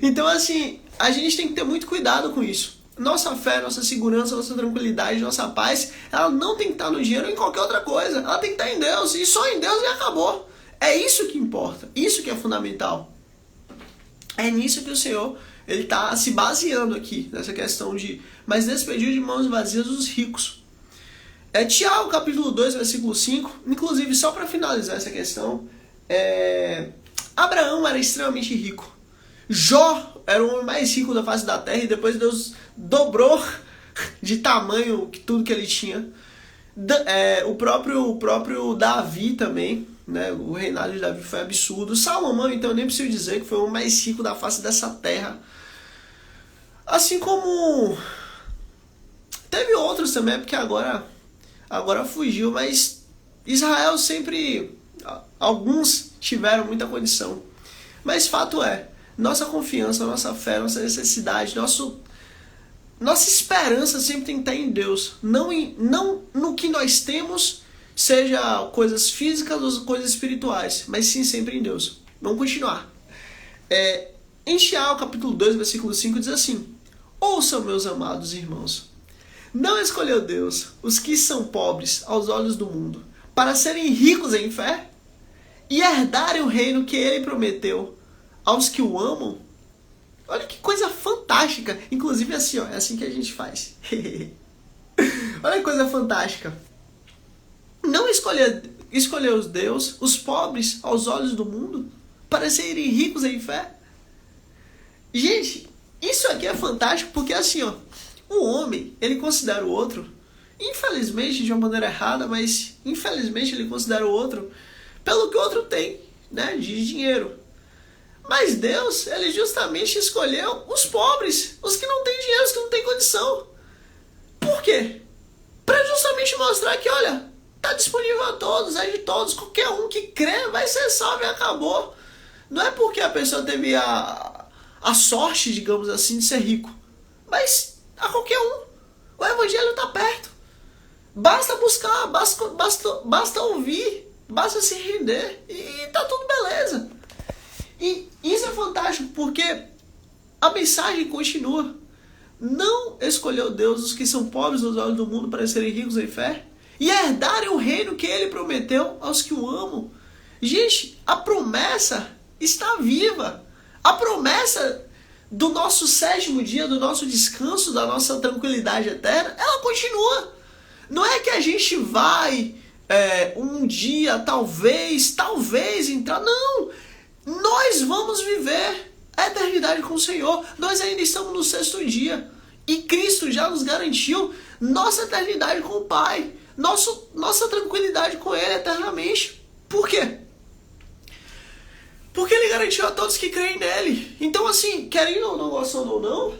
Então, assim, a gente tem que ter muito cuidado com isso. Nossa fé, nossa segurança, nossa tranquilidade, nossa paz, ela não tem que estar no dinheiro ou em qualquer outra coisa. Ela tem que estar em Deus, e só em Deus e acabou. É isso que importa, isso que é fundamental. É nisso que o Senhor ele está se baseando aqui, nessa questão de mas despediu de mãos vazias os ricos. Tiago, capítulo 2, versículo 5, inclusive só para finalizar essa questão, Abraão era extremamente rico. Jó era o homem mais rico da face da terra e depois Deus dobrou de tamanho tudo que ele tinha. O próprio Davi também, né? O reinado de Davi foi absurdo. Salomão, então, eu nem preciso dizer que foi o homem mais rico da face dessa terra. Assim como teve outros também, porque agora fugiu, mas Israel sempre, alguns tiveram muita condição. Mas fato é, nossa confiança, nossa fé, nossa necessidade, nossa esperança sempre tem que estar em Deus. Não no que nós temos, seja coisas físicas ou coisas espirituais, mas sim sempre em Deus. Vamos continuar. Em Tiago, capítulo 2, versículo 5, diz assim: ouçam, meus amados irmãos, não escolheu Deus os que são pobres aos olhos do mundo, para serem ricos em fé e herdarem o reino que ele prometeu aos que o amam? Olha que coisa fantástica. Inclusive assim, ó, é assim que a gente faz. Olha que coisa fantástica. Não escolheu Deus os pobres aos olhos do mundo para serem ricos em fé? Gente, isso aqui é fantástico porque assim, ó, o homem, ele considera o outro, infelizmente de uma maneira errada, mas infelizmente ele considera o outro pelo que o outro tem, né, de dinheiro. Mas Deus, ele justamente escolheu os pobres, os que não têm dinheiro, os que não têm condição. Por quê? Para justamente mostrar que, olha, está disponível a todos, é de todos, qualquer um que crê vai ser salvo e acabou. Não é porque a pessoa teve a sorte, digamos assim, de ser rico, mas a qualquer um. O evangelho está perto. Basta buscar, basta ouvir, basta se render e tá tudo beleza. E isso é fantástico porque a mensagem continua. Não escolheu Deus os que são pobres aos olhos do mundo para serem ricos em fé e herdarem o reino que ele prometeu aos que o amam. Gente, a promessa está viva. A promessa do nosso 7º dia, do nosso descanso, da nossa tranquilidade eterna, ela continua. Não é que a gente vai um dia, talvez entrar. Não! Nós vamos viver a eternidade com o Senhor. Nós ainda estamos no 6º dia. E Cristo já nos garantiu nossa eternidade com o Pai. Nossa tranquilidade com Ele eternamente. Por quê? Porque Ele garantiu a todos que creem nele. Então assim, querendo ou não, gostando ou não,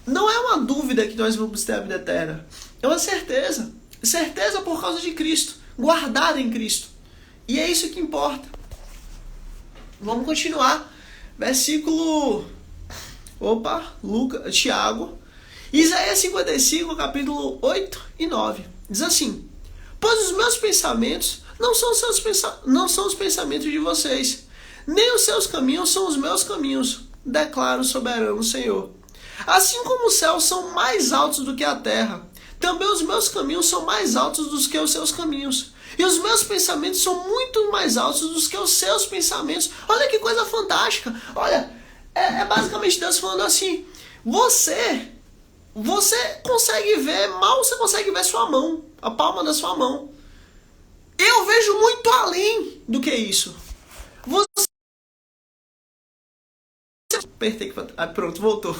não é uma dúvida que nós vamos ter a vida eterna. É uma certeza. Certeza por causa de Cristo. Guardada em Cristo. E é isso que importa. Vamos continuar. Versículo... Tiago. Isaías 55, capítulo 8 e 9. Diz assim: pois os meus pensamentos não são os pensamentos de vocês, nem os seus caminhos são os meus caminhos, declara o soberano Senhor. Assim como os céus são mais altos do que a terra, também os meus caminhos são mais altos do que os seus caminhos. E os meus pensamentos são muito mais altos do que os seus pensamentos. Olha que coisa fantástica. Olha, é basicamente Deus falando assim: você consegue ver, mal você consegue ver sua mão, a palma da sua mão. Eu vejo muito além do que isso. Pronto, voltou.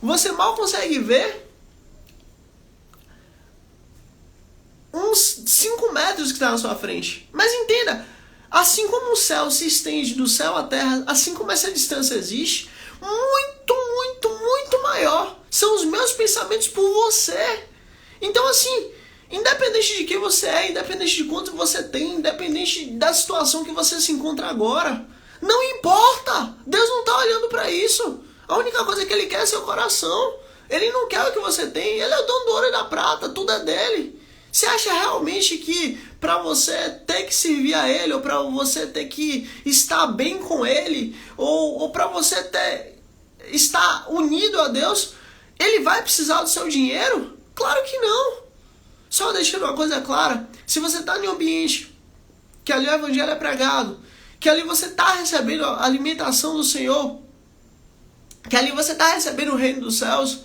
Você mal consegue ver uns 5 metros que está na sua frente. Mas entenda, assim como o céu se estende do céu à terra, assim como essa distância existe, muito maior são os meus pensamentos por você. Então assim, independente de quem você é, independente de quanto você tem, independente da situação que você se encontra agora, não importa. Deus não está olhando para isso. A única coisa que Ele quer é seu coração. Ele não quer o que você tem. Ele é o dono do ouro e da prata, tudo é dele. Você acha realmente que para você ter que servir a Ele, ou para você ter que estar bem com Ele, ou para você estar unido a Deus, Ele vai precisar do seu dinheiro? Claro que não. Só deixando uma coisa clara: se você está em um ambiente que ali o evangelho é pregado, que ali você está recebendo a alimentação do Senhor, que ali você está recebendo o reino dos céus,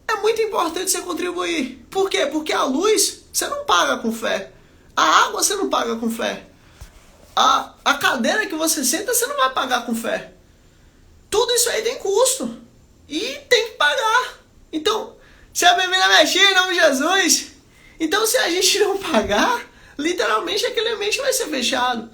é muito importante você contribuir. Por quê? Porque a luz você não paga com fé. A água você não paga com fé. A cadeira que você senta você não vai pagar com fé. Tudo isso aí tem custo. E tem que pagar. Então, seja bem-vindo a Mexer em nome de Jesus. Então, se a gente não pagar, literalmente aquele ambiente vai ser fechado.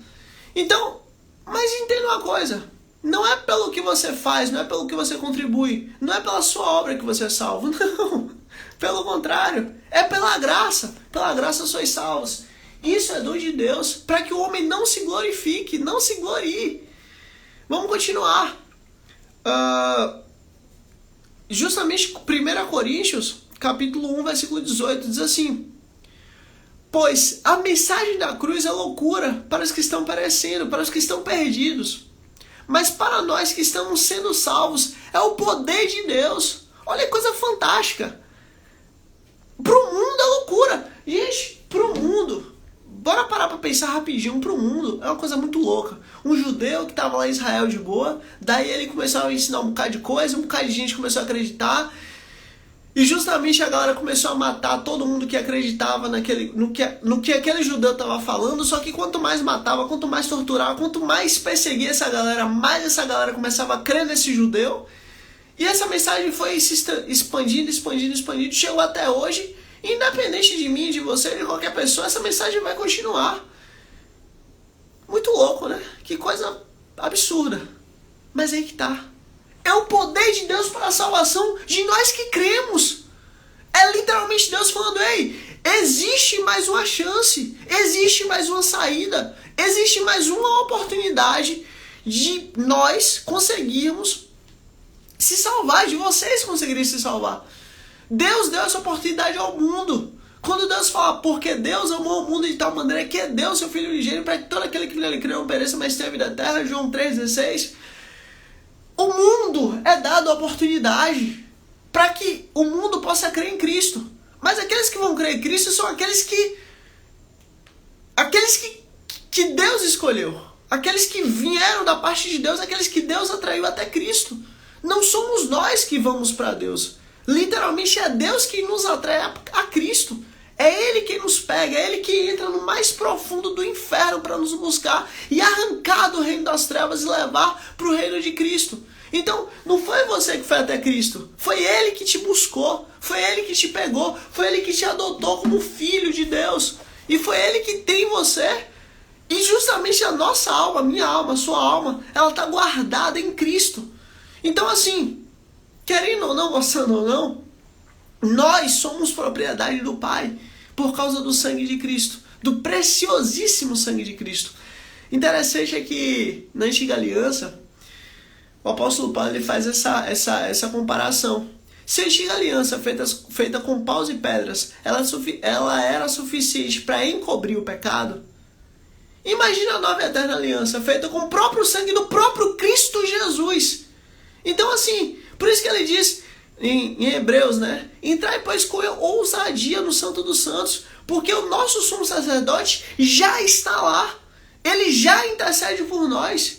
Então, mas entenda uma coisa: não é pelo que você faz, não é pelo que você contribui, não é pela sua obra que você é salvo, não. Pelo contrário, é pela graça sois salvos. Isso é dom de Deus, para que o homem não se glorifique, não se glorie. Vamos continuar. Justamente 1 Coríntios, capítulo 1, versículo 18, diz assim: pois a mensagem da cruz é loucura para os que estão perecendo, para os que estão perdidos. Mas para nós que estamos sendo salvos, é o poder de Deus. Olha que coisa fantástica. Pro mundo é loucura. Gente, pro mundo, bora parar pra pensar rapidinho. Pro mundo é uma coisa muito louca. Um judeu que estava lá em Israel de boa, daí ele começou a ensinar um bocado de coisa, um bocado de gente começou a acreditar. E justamente a galera começou a matar todo mundo que acreditava no que aquele judeu estava falando. Só que quanto mais matava, quanto mais torturava, quanto mais perseguia essa galera, mais essa galera começava a crer nesse judeu. E essa mensagem foi se expandindo, chegou até hoje. Independente de mim, de você, de qualquer pessoa, essa mensagem vai continuar. Muito louco, né? Que coisa absurda. Mas aí que tá. É o poder de Deus para a salvação de nós que cremos. É literalmente Deus falando, ei, existe mais uma chance, existe mais uma saída, existe mais uma oportunidade de nós conseguirmos se salvar, de vocês conseguirem se salvar. Deus deu essa oportunidade ao mundo. Quando Deus fala, porque Deus amou o mundo de tal maneira que deu seu Filho unigênito para que todo aquele que nele crê não pereça, mas tenha a vida eterna, João 3,16. O mundo é dado a oportunidade para que o mundo possa crer em Cristo. Mas aqueles que vão crer em Cristo são aqueles que Deus escolheu. Aqueles que vieram da parte de Deus, aqueles que Deus atraiu até Cristo. Não somos nós que vamos para Deus. Literalmente é Deus que nos atrai a Cristo. É Ele quem nos pega, é Ele que entra no mais profundo do inferno para nos buscar e arrancar do reino das trevas e levar para o reino de Cristo. Então, não foi você que foi até Cristo, foi Ele que te buscou, foi Ele que te pegou, foi Ele que te adotou como filho de Deus. E foi Ele que tem você. E justamente a nossa alma, minha alma, a sua alma, ela está guardada em Cristo. Então assim, querendo ou não, gostando ou não, nós somos propriedade do Pai por causa do sangue de Cristo, do preciosíssimo sangue de Cristo. Interessante é que na antiga aliança, o apóstolo Paulo ele faz essa comparação. Se a antiga aliança feita com paus e pedras, ela era suficiente para encobrir o pecado, imagina a nova e eterna aliança feita com o próprio sangue do próprio Cristo Jesus. Então assim, por isso que ele diz em Hebreus, né? Entrai, pois, com ousadia no Santo dos Santos, porque o nosso sumo sacerdote já está lá. Ele já intercede por nós.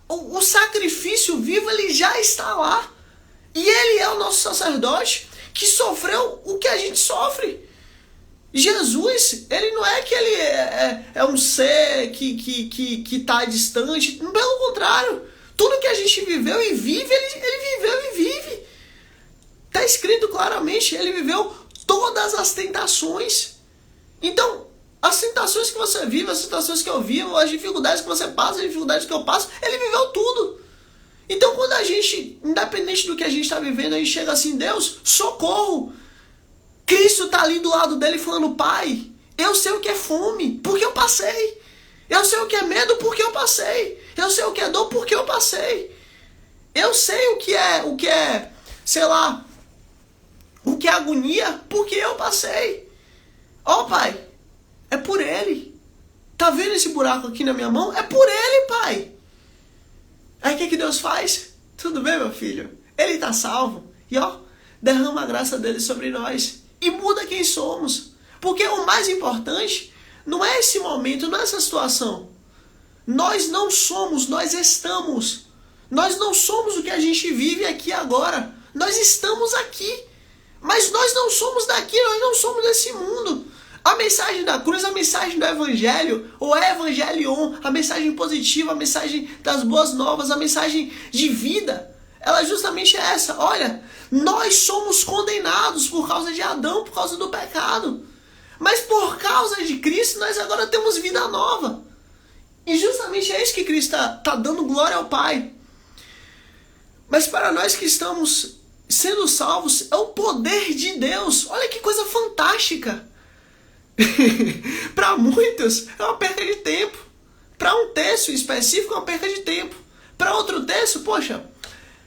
O sacrifício vivo, ele já está lá. E ele é o nosso sacerdote que sofreu o que a gente sofre. Jesus, ele não é que ele é um ser que está distante. Pelo contrário, tudo que a gente viveu e vive, ele viveu e vive. Está escrito claramente, ele viveu todas as tentações. Então, as tentações que você vive, as tentações que eu vivo, as dificuldades que você passa, as dificuldades que eu passo, ele viveu tudo. Então, quando a gente, independente do que a gente está vivendo, a gente chega assim, Deus, socorro. Cristo está ali do lado dele falando, Pai, eu sei o que é fome, porque eu passei. Eu sei o que é medo, porque eu passei. Eu sei o que é dor, porque eu passei. Eu sei o que é, sei lá, o que é agonia, porque eu passei. Ó, Pai, é por Ele. Tá vendo esse buraco aqui na minha mão? É por Ele, Pai. Aí o que Deus faz? Tudo bem, meu filho? Ele tá salvo. E ó, derrama a graça dele sobre nós. E muda quem somos. Porque o mais importante não é esse momento, não é essa situação. Nós não somos, nós estamos. Nós não somos o que a gente vive aqui agora. Nós estamos aqui. Mas nós não somos daqui, nós não somos desse mundo. A mensagem da cruz, a mensagem do evangelho, o evangelion, a mensagem positiva, a mensagem das boas novas, a mensagem de vida, ela justamente é essa. Olha, nós somos condenados por causa de Adão, por causa do pecado. Mas por causa de Cristo, nós agora temos vida nova. E justamente é isso que Cristo está dando glória ao Pai. Mas para nós que estamos sendo salvos, é o poder de Deus. Olha que coisa fantástica. Para muitos é uma perca de tempo. Para um texto específico é uma perca de tempo. Para outro texto, poxa,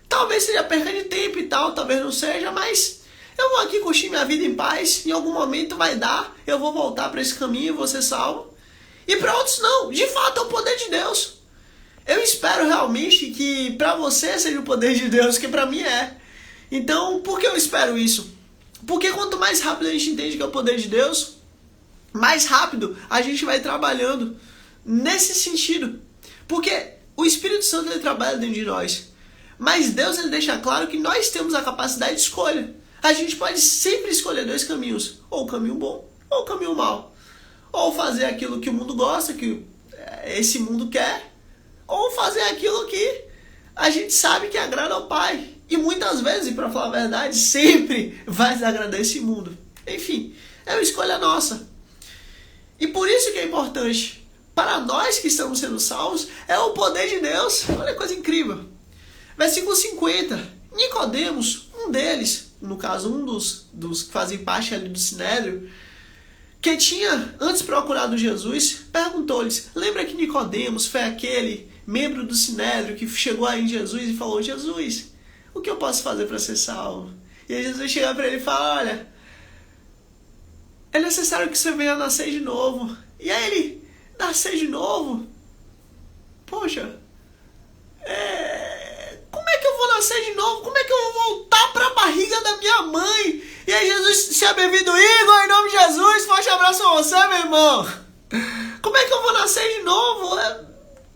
talvez seja perca de tempo e tal, talvez não seja, mas eu vou aqui curtir minha vida em paz, em algum momento vai dar, eu vou voltar para esse caminho e vou ser salvo. E para outros não, de fato é o poder de Deus. Eu espero realmente que para você seja o poder de Deus, que para mim é. Então, por que eu espero isso? Porque quanto mais rápido a gente entende que é o poder de Deus, mais rápido a gente vai trabalhando nesse sentido. Porque o Espírito Santo ele trabalha dentro de nós. Mas Deus ele deixa claro que nós temos a capacidade de escolha. A gente pode sempre escolher dois caminhos. Ou o caminho bom, ou o caminho mau. Ou fazer aquilo que o mundo gosta, que esse mundo quer. Ou fazer aquilo que a gente sabe que agrada ao Pai. E muitas vezes, para falar a verdade, sempre vai desagradar esse mundo. Enfim, é uma escolha nossa. E por isso que é importante, para nós que estamos sendo salvos, é o poder de Deus. Olha que coisa incrível. Versículo 50. Nicodemos, um deles, no caso um dos que fazem parte ali do Sinédrio, que tinha antes procurado Jesus, perguntou-lhes, lembra que Nicodemos foi aquele membro do Sinédrio que chegou aí em Jesus e falou, Jesus, o que eu posso fazer para ser salvo? E aí Jesus chega para ele e fala, olha, é necessário que você venha nascer de novo. E aí ele, nascer de novo? Poxa, como é que eu vou nascer de novo? Como é que eu vou voltar para a barriga da minha mãe? E aí Jesus, seja bem-vindo, Igor, em nome de Jesus, forte abraço a você, meu irmão. Como é que eu vou nascer de novo?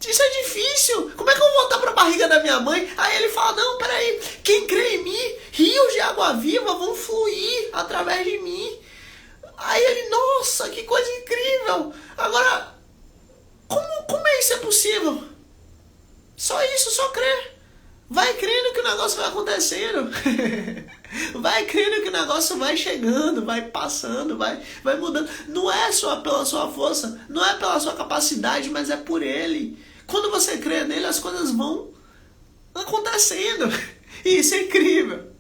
Isso é difícil. Como é que eu vou voltar para a barriga da minha mãe? Aí ele fala, não, peraí, quem crê em mim, rios de água viva vão fluir através de mim. Aí ele, nossa, que coisa incrível. Agora, como é isso possível? Só isso, só crer. Vai crendo que o negócio vai acontecendo. Vai crendo que o negócio vai chegando, vai passando, vai mudando. Não é só pela sua força, não é pela sua capacidade, mas é por Ele. Quando você crê nele, as coisas vão acontecendo. E isso é incrível.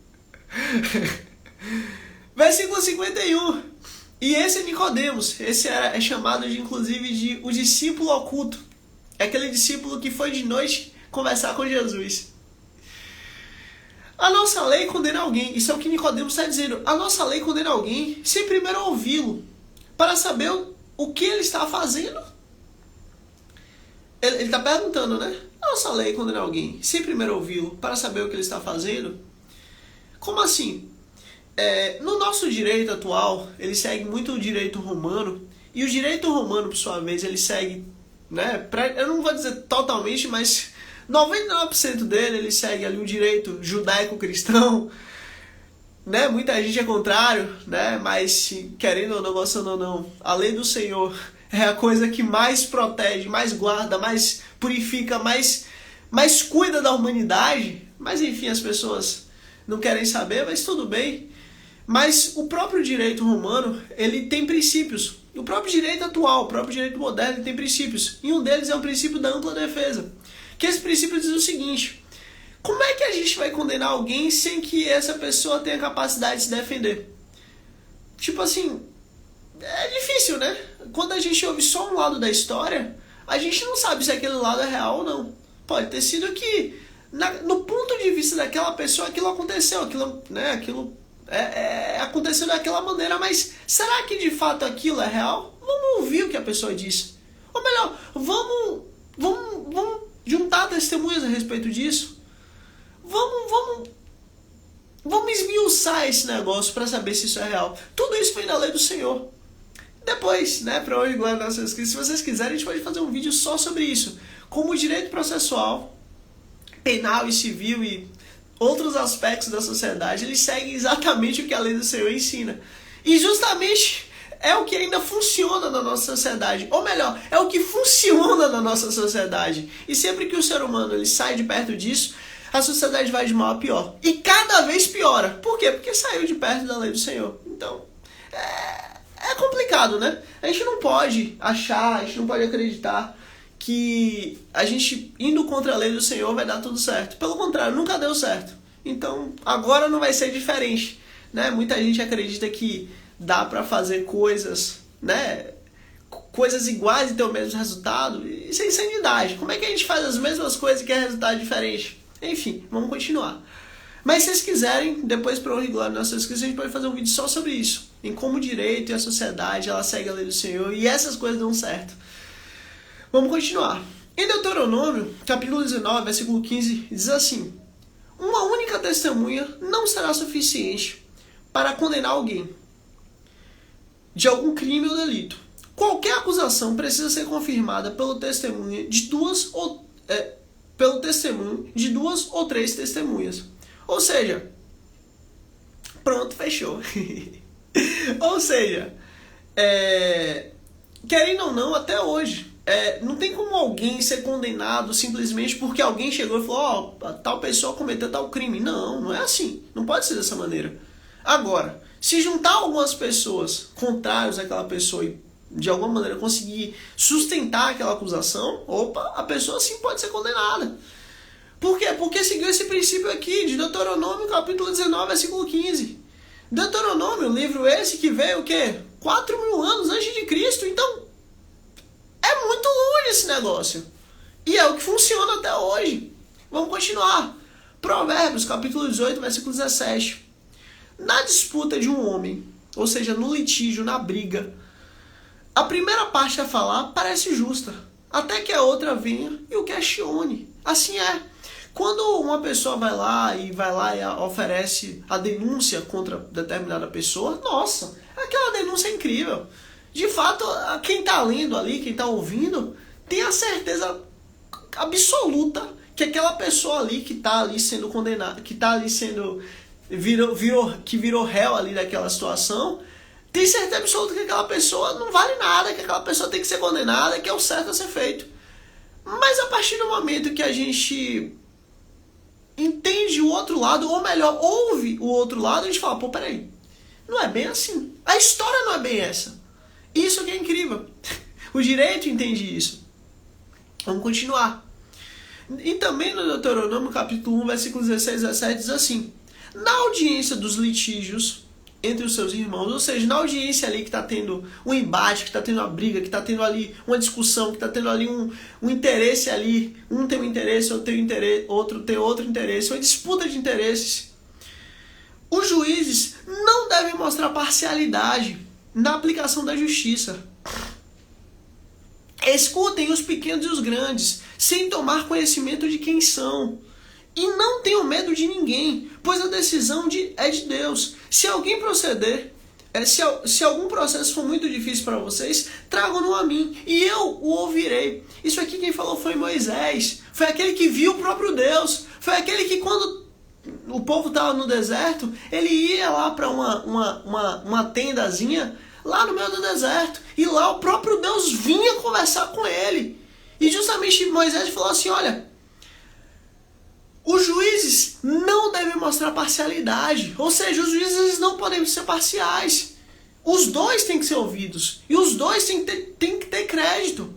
Versículo 51. E esse é Nicodemos. Esse é chamado inclusive de o discípulo oculto. É aquele discípulo que foi de noite conversar com Jesus. A nossa lei condena alguém. Isso é o que Nicodemos está dizendo. A nossa lei condena alguém sem primeiro ouvi-lo, para saber o que ele está fazendo. Ele está perguntando, né? A nossa lei condena alguém sem primeiro ouvi-lo, para saber o que ele está fazendo. Como assim? No nosso direito atual, ele segue muito o direito romano. E o direito romano, por sua vez, ele segue, né? Eu não vou dizer totalmente, mas 99% dele, ele segue ali o direito judaico-cristão, né? Muita gente é contrário, né? Mas querendo ou não, gostando ou não, a lei do Senhor é a coisa que mais protege, mais guarda, mais purifica, mais cuida da humanidade. Mas enfim, as pessoas não querem saber, mas tudo bem. Mas o próprio direito romano, ele tem princípios. O próprio direito atual, o próprio direito moderno, ele tem princípios. E um deles é o princípio da ampla defesa. Que esse princípio diz o seguinte: como é que a gente vai condenar alguém sem que essa pessoa tenha capacidade de se defender? Tipo assim, é difícil, né? Quando a gente ouve só um lado da história, a gente não sabe se aquele lado é real ou não. Pode ter sido que, no ponto de vista daquela pessoa, aquilo aconteceu, aconteceu daquela maneira, mas será que de fato aquilo é real? Vamos ouvir o que a pessoa disse. Ou melhor, vamos juntar testemunhas a respeito disso. Vamos esmiuçar esse negócio para saber se isso é real. Tudo isso vem da lei do Senhor. Depois, né, para hoje, glória a Deus, se vocês quiserem, a gente pode fazer um vídeo só sobre isso. Como o direito processual, penal e civil e outros aspectos da sociedade, eles seguem exatamente o que a lei do Senhor ensina. E justamente é o que ainda funciona na nossa sociedade. Ou melhor, é o que funciona na nossa sociedade. E sempre que o ser humano ele sai de perto disso, a sociedade vai de mal a pior. E cada vez piora. Por quê? Porque saiu de perto da lei do Senhor. Então, é complicado, né? A gente não pode achar, a gente não pode acreditar que a gente indo contra a lei do Senhor vai dar tudo certo. Pelo contrário, nunca deu certo. Então, agora não vai ser diferente, né? Muita gente acredita que dá para fazer coisas, né? Coisas iguais e ter o mesmo resultado. Isso é insanidade. Como é que a gente faz as mesmas coisas e quer resultado diferente? Enfim, vamos continuar. Mas se vocês quiserem, depois para honra e glória das nossas inscrições, a gente pode fazer um vídeo só sobre isso. Em como o direito e a sociedade, ela segue a lei do Senhor e essas coisas dão certo. Vamos continuar. Em Deuteronômio, capítulo 19, versículo 15, diz assim: uma única testemunha não será suficiente para condenar alguém de algum crime ou delito. Qualquer acusação precisa ser confirmada pelo testemunho de duas ou três testemunhas. Ou seja, pronto, fechou. Ou seja, querendo ou não, até hoje, não tem como alguém ser condenado simplesmente porque alguém chegou e falou: tal pessoa cometeu tal crime. Não, não é assim. Não pode ser dessa maneira. Agora, se juntar algumas pessoas contrárias àquela pessoa e de alguma maneira conseguir sustentar aquela acusação, a pessoa sim pode ser condenada. Por quê? Porque seguiu esse princípio aqui de Deuteronômio, capítulo 19, versículo 15. Deuteronômio, livro esse que veio o quê? 4.000 anos antes de Cristo. Então, é muito longe esse negócio. E é o que funciona até hoje. Vamos continuar. Provérbios, capítulo 18, versículo 17. Na disputa de um homem, ou seja, no litígio, na briga, a primeira parte a falar parece justa, até que a outra venha e o questione. Assim é. Quando uma pessoa vai lá e oferece a denúncia contra determinada pessoa, nossa, aquela denúncia é incrível. De fato, quem está lendo ali, quem está ouvindo, tem a certeza absoluta que aquela pessoa ali que está ali sendo condenada, que está ali sendo que virou réu ali daquela situação, tem certeza absoluta que aquela pessoa não vale nada, que aquela pessoa tem que ser condenada, que é o certo a ser feito. Mas a partir do momento que a gente entende o outro lado, ou melhor, ouve o outro lado, a gente fala: peraí, não é bem assim. A história não é bem essa. Isso que é incrível. O direito entende isso. Vamos continuar. E também no Deuteronômio, capítulo 1, versículos 16 e 17, diz assim: na audiência dos litígios entre os seus irmãos, ou seja, na audiência ali que está tendo um embate, que está tendo uma briga, que está tendo ali uma discussão, que está tendo ali um interesse ali, um tem um interesse, outro tem outro interesse, uma disputa de interesses, os juízes não devem mostrar parcialidade na aplicação da justiça. Escutem os pequenos e os grandes, sem tomar conhecimento de quem são. E não tenham medo de ninguém, pois a decisão é de Deus. Se alguém proceder, se algum processo for muito difícil para vocês, tragam-no a mim, e eu o ouvirei. Isso aqui quem falou foi Moisés. Foi aquele que viu o próprio Deus. Foi aquele que, quando o povo estava no deserto, ele ia lá para uma tendazinha, lá no meio do deserto. E lá o próprio Deus vinha conversar com ele. E justamente Moisés falou assim: olha, os juízes não devem mostrar parcialidade. Ou seja, os juízes não podem ser parciais. Os dois têm que ser ouvidos. E os dois têm que ter crédito.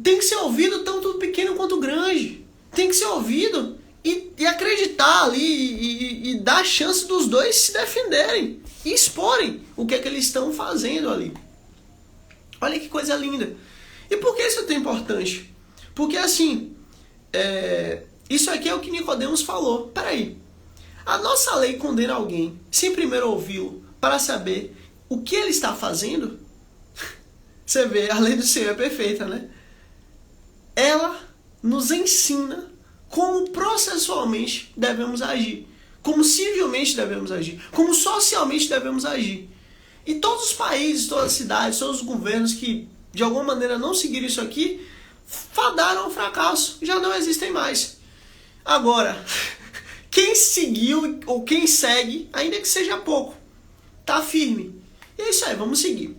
Tem que ser ouvido tanto pequeno quanto grande. Tem que ser ouvido e acreditar ali e dar a chance dos dois se defenderem e exporem o que é que eles estão fazendo ali. Olha que coisa linda. E por que isso é tão importante? Porque assim, isso aqui é o que Nicodemos falou. Peraí, a nossa lei condena alguém sem primeiro ouvi-lo para saber o que ele está fazendo? Você vê, a lei do Senhor é perfeita, né? Ela nos ensina como processualmente devemos agir, como civilmente devemos agir, como socialmente devemos agir. E todos os países, todas as cidades, todos os governos que de alguma maneira não seguiram isso aqui, fadaram ao fracasso, já não existem mais. Agora, quem seguiu ou quem segue, ainda que seja pouco, tá firme. E é isso aí, vamos seguir.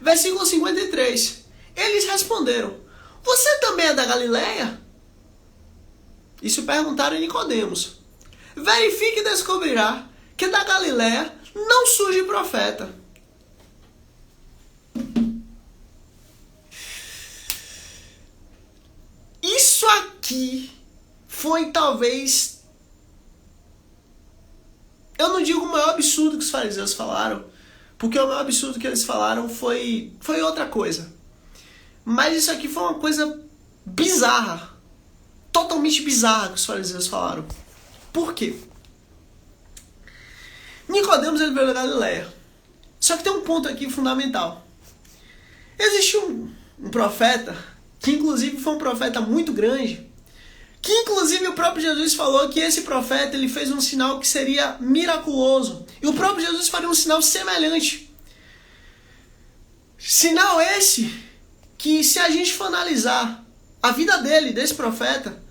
Versículo 53. Eles responderam: você também é da Galileia? Isso perguntaram a Nicodemos. Verifique e descobrirá que da Galileia não surge profeta. Isso aqui foi talvez, eu não digo o maior absurdo que os fariseus falaram, porque o maior absurdo que eles falaram foi outra coisa. Mas isso aqui foi uma coisa bizarra, totalmente bizarra que os fariseus falaram. Por quê? Nicodemos, ele veio da Galileia. Só que tem um ponto aqui fundamental. Existe um profeta, que inclusive foi um profeta muito grande, que inclusive o próprio Jesus falou que esse profeta ele fez um sinal que seria miraculoso. E o próprio Jesus faria um sinal semelhante. Sinal esse que, se a gente for analisar a vida dele, desse profeta,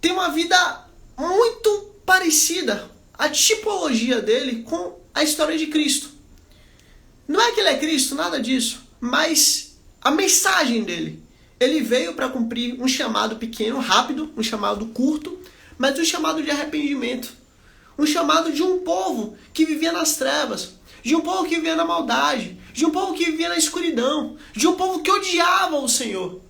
tem uma vida muito parecida, a tipologia dele, com a história de Cristo. Não é que ele é Cristo, nada disso, mas a mensagem dele. Ele veio para cumprir um chamado pequeno, rápido, um chamado curto, mas um chamado de arrependimento. Um chamado de um povo que vivia nas trevas, de um povo que vivia na maldade, de um povo que vivia na escuridão, de um povo que odiava o Senhor.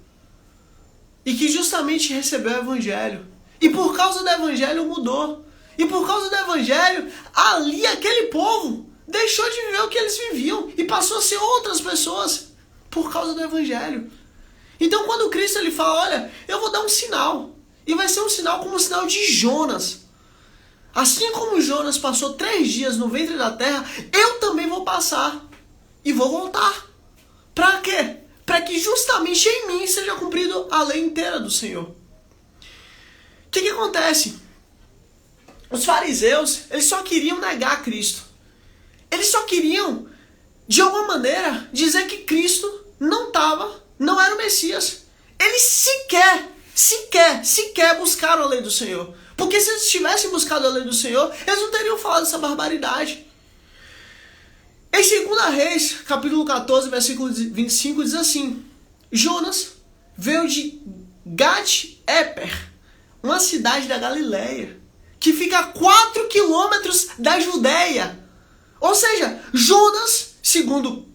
E que justamente recebeu o Evangelho. E por causa do Evangelho mudou. E por causa do Evangelho, ali aquele povo deixou de viver o que eles viviam e passou a ser outras pessoas por causa do Evangelho. Então quando Cristo ele fala, olha, eu vou dar um sinal. E vai ser um sinal como o sinal de Jonas. Assim como Jonas passou 3 dias no ventre da terra, eu também vou passar. E vou voltar. Para quê? Para que justamente em mim seja cumprido a lei inteira do Senhor. O que acontece? Os fariseus, eles só queriam negar Cristo. Eles só queriam, de alguma maneira, dizer que Cristo não era o Messias. Eles sequer buscaram a lei do Senhor. Porque se eles tivessem buscado a lei do Senhor, eles não teriam falado essa barbaridade. Em 2 Reis, capítulo 14, versículo 25, diz assim: Jonas veio de Gat-Eper, uma cidade da Galileia, que fica a 4 quilômetros da Judéia. Ou seja, Jonas, segundo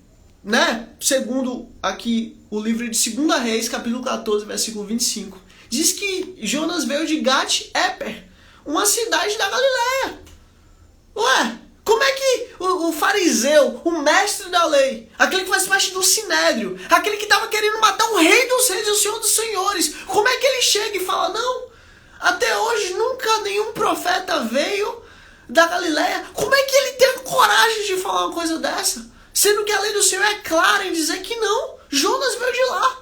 aqui o livro de 2 Reis, capítulo 14, versículo 25, diz que Jonas veio de Gat-Eper, uma cidade da Galileia. Ué, como é que o fariseu, o mestre da lei, aquele que faz parte do sinédrio, aquele que estava querendo matar o rei dos reis e o senhor dos senhores, como é que ele chega e fala, não, até hoje nunca nenhum profeta veio da Galileia? Como é que ele teve coragem de falar uma coisa dessa? Sendo que a lei do Senhor é clara em dizer que não, Jonas veio de lá.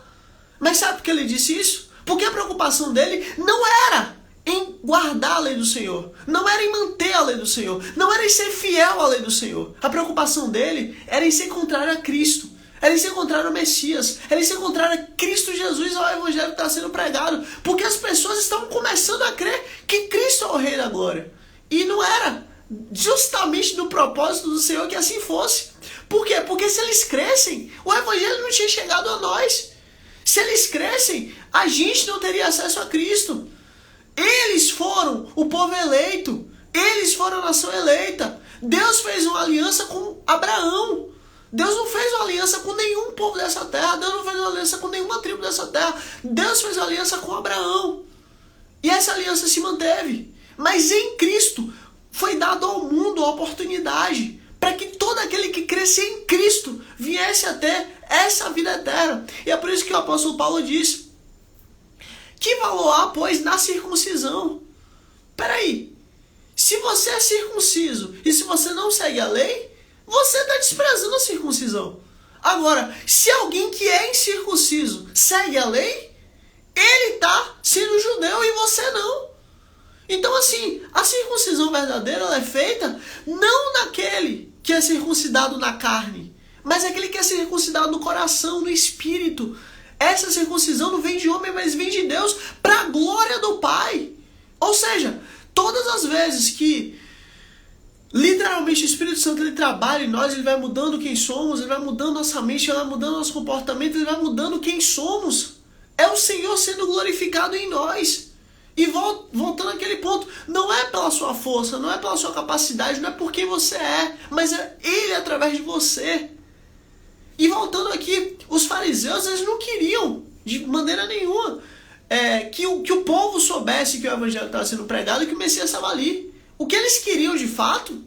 Mas sabe por que ele disse isso? Porque a preocupação dele não era em guardar a lei do Senhor, não era em manter a lei do Senhor, não era em ser fiel à lei do Senhor. A preocupação dele era em ser contrário a Cristo, era em ser contrário ao Messias, era em ser contrário a Cristo Jesus, ao Evangelho que está sendo pregado, porque as pessoas estavam começando a crer que Cristo é o Rei da Glória. E não era justamente do propósito do Senhor que assim fosse. Por quê? Porque se eles crescem, o Evangelho não tinha chegado a nós. Se eles crescem, a gente não teria acesso a Cristo. Eles foram o povo eleito. Eles foram a nação eleita. Deus fez uma aliança com Abraão. Deus não fez uma aliança com nenhum povo dessa terra. Deus não fez uma aliança com nenhuma tribo dessa terra. Deus fez uma aliança com Abraão. E essa aliança se manteve. Mas em Cristo foi dado ao mundo a oportunidade para que todo aquele que cresce em Cristo viesse a ter essa vida eterna. E é por isso que o apóstolo Paulo diz: que valor há, pois, na circuncisão? Peraí, se você é circunciso e se você não segue a lei, você está desprezando a circuncisão. Agora, se alguém que é incircunciso segue a lei, ele está sendo judeu e você não. Então assim, a circuncisão verdadeira ela é feita não naquele que é circuncidado na carne, mas aquele que é circuncidado no coração, no espírito. Essa circuncisão não vem de homem, mas vem de Deus, para a glória do Pai. Ou seja, todas as vezes que literalmente o Espírito Santo ele trabalha em nós, ele vai mudando quem somos, ele vai mudando nossa mente, ele vai mudando nosso comportamento, ele vai mudando quem somos. É o Senhor sendo glorificado em nós. E voltando àquele ponto, não é pela sua força, não é pela sua capacidade, não é por quem você é, mas é Ele através de você. E voltando aqui, os fariseus eles não queriam, de maneira nenhuma, que o povo soubesse que o Evangelho estava sendo pregado e que o Messias estava ali. O que eles queriam de fato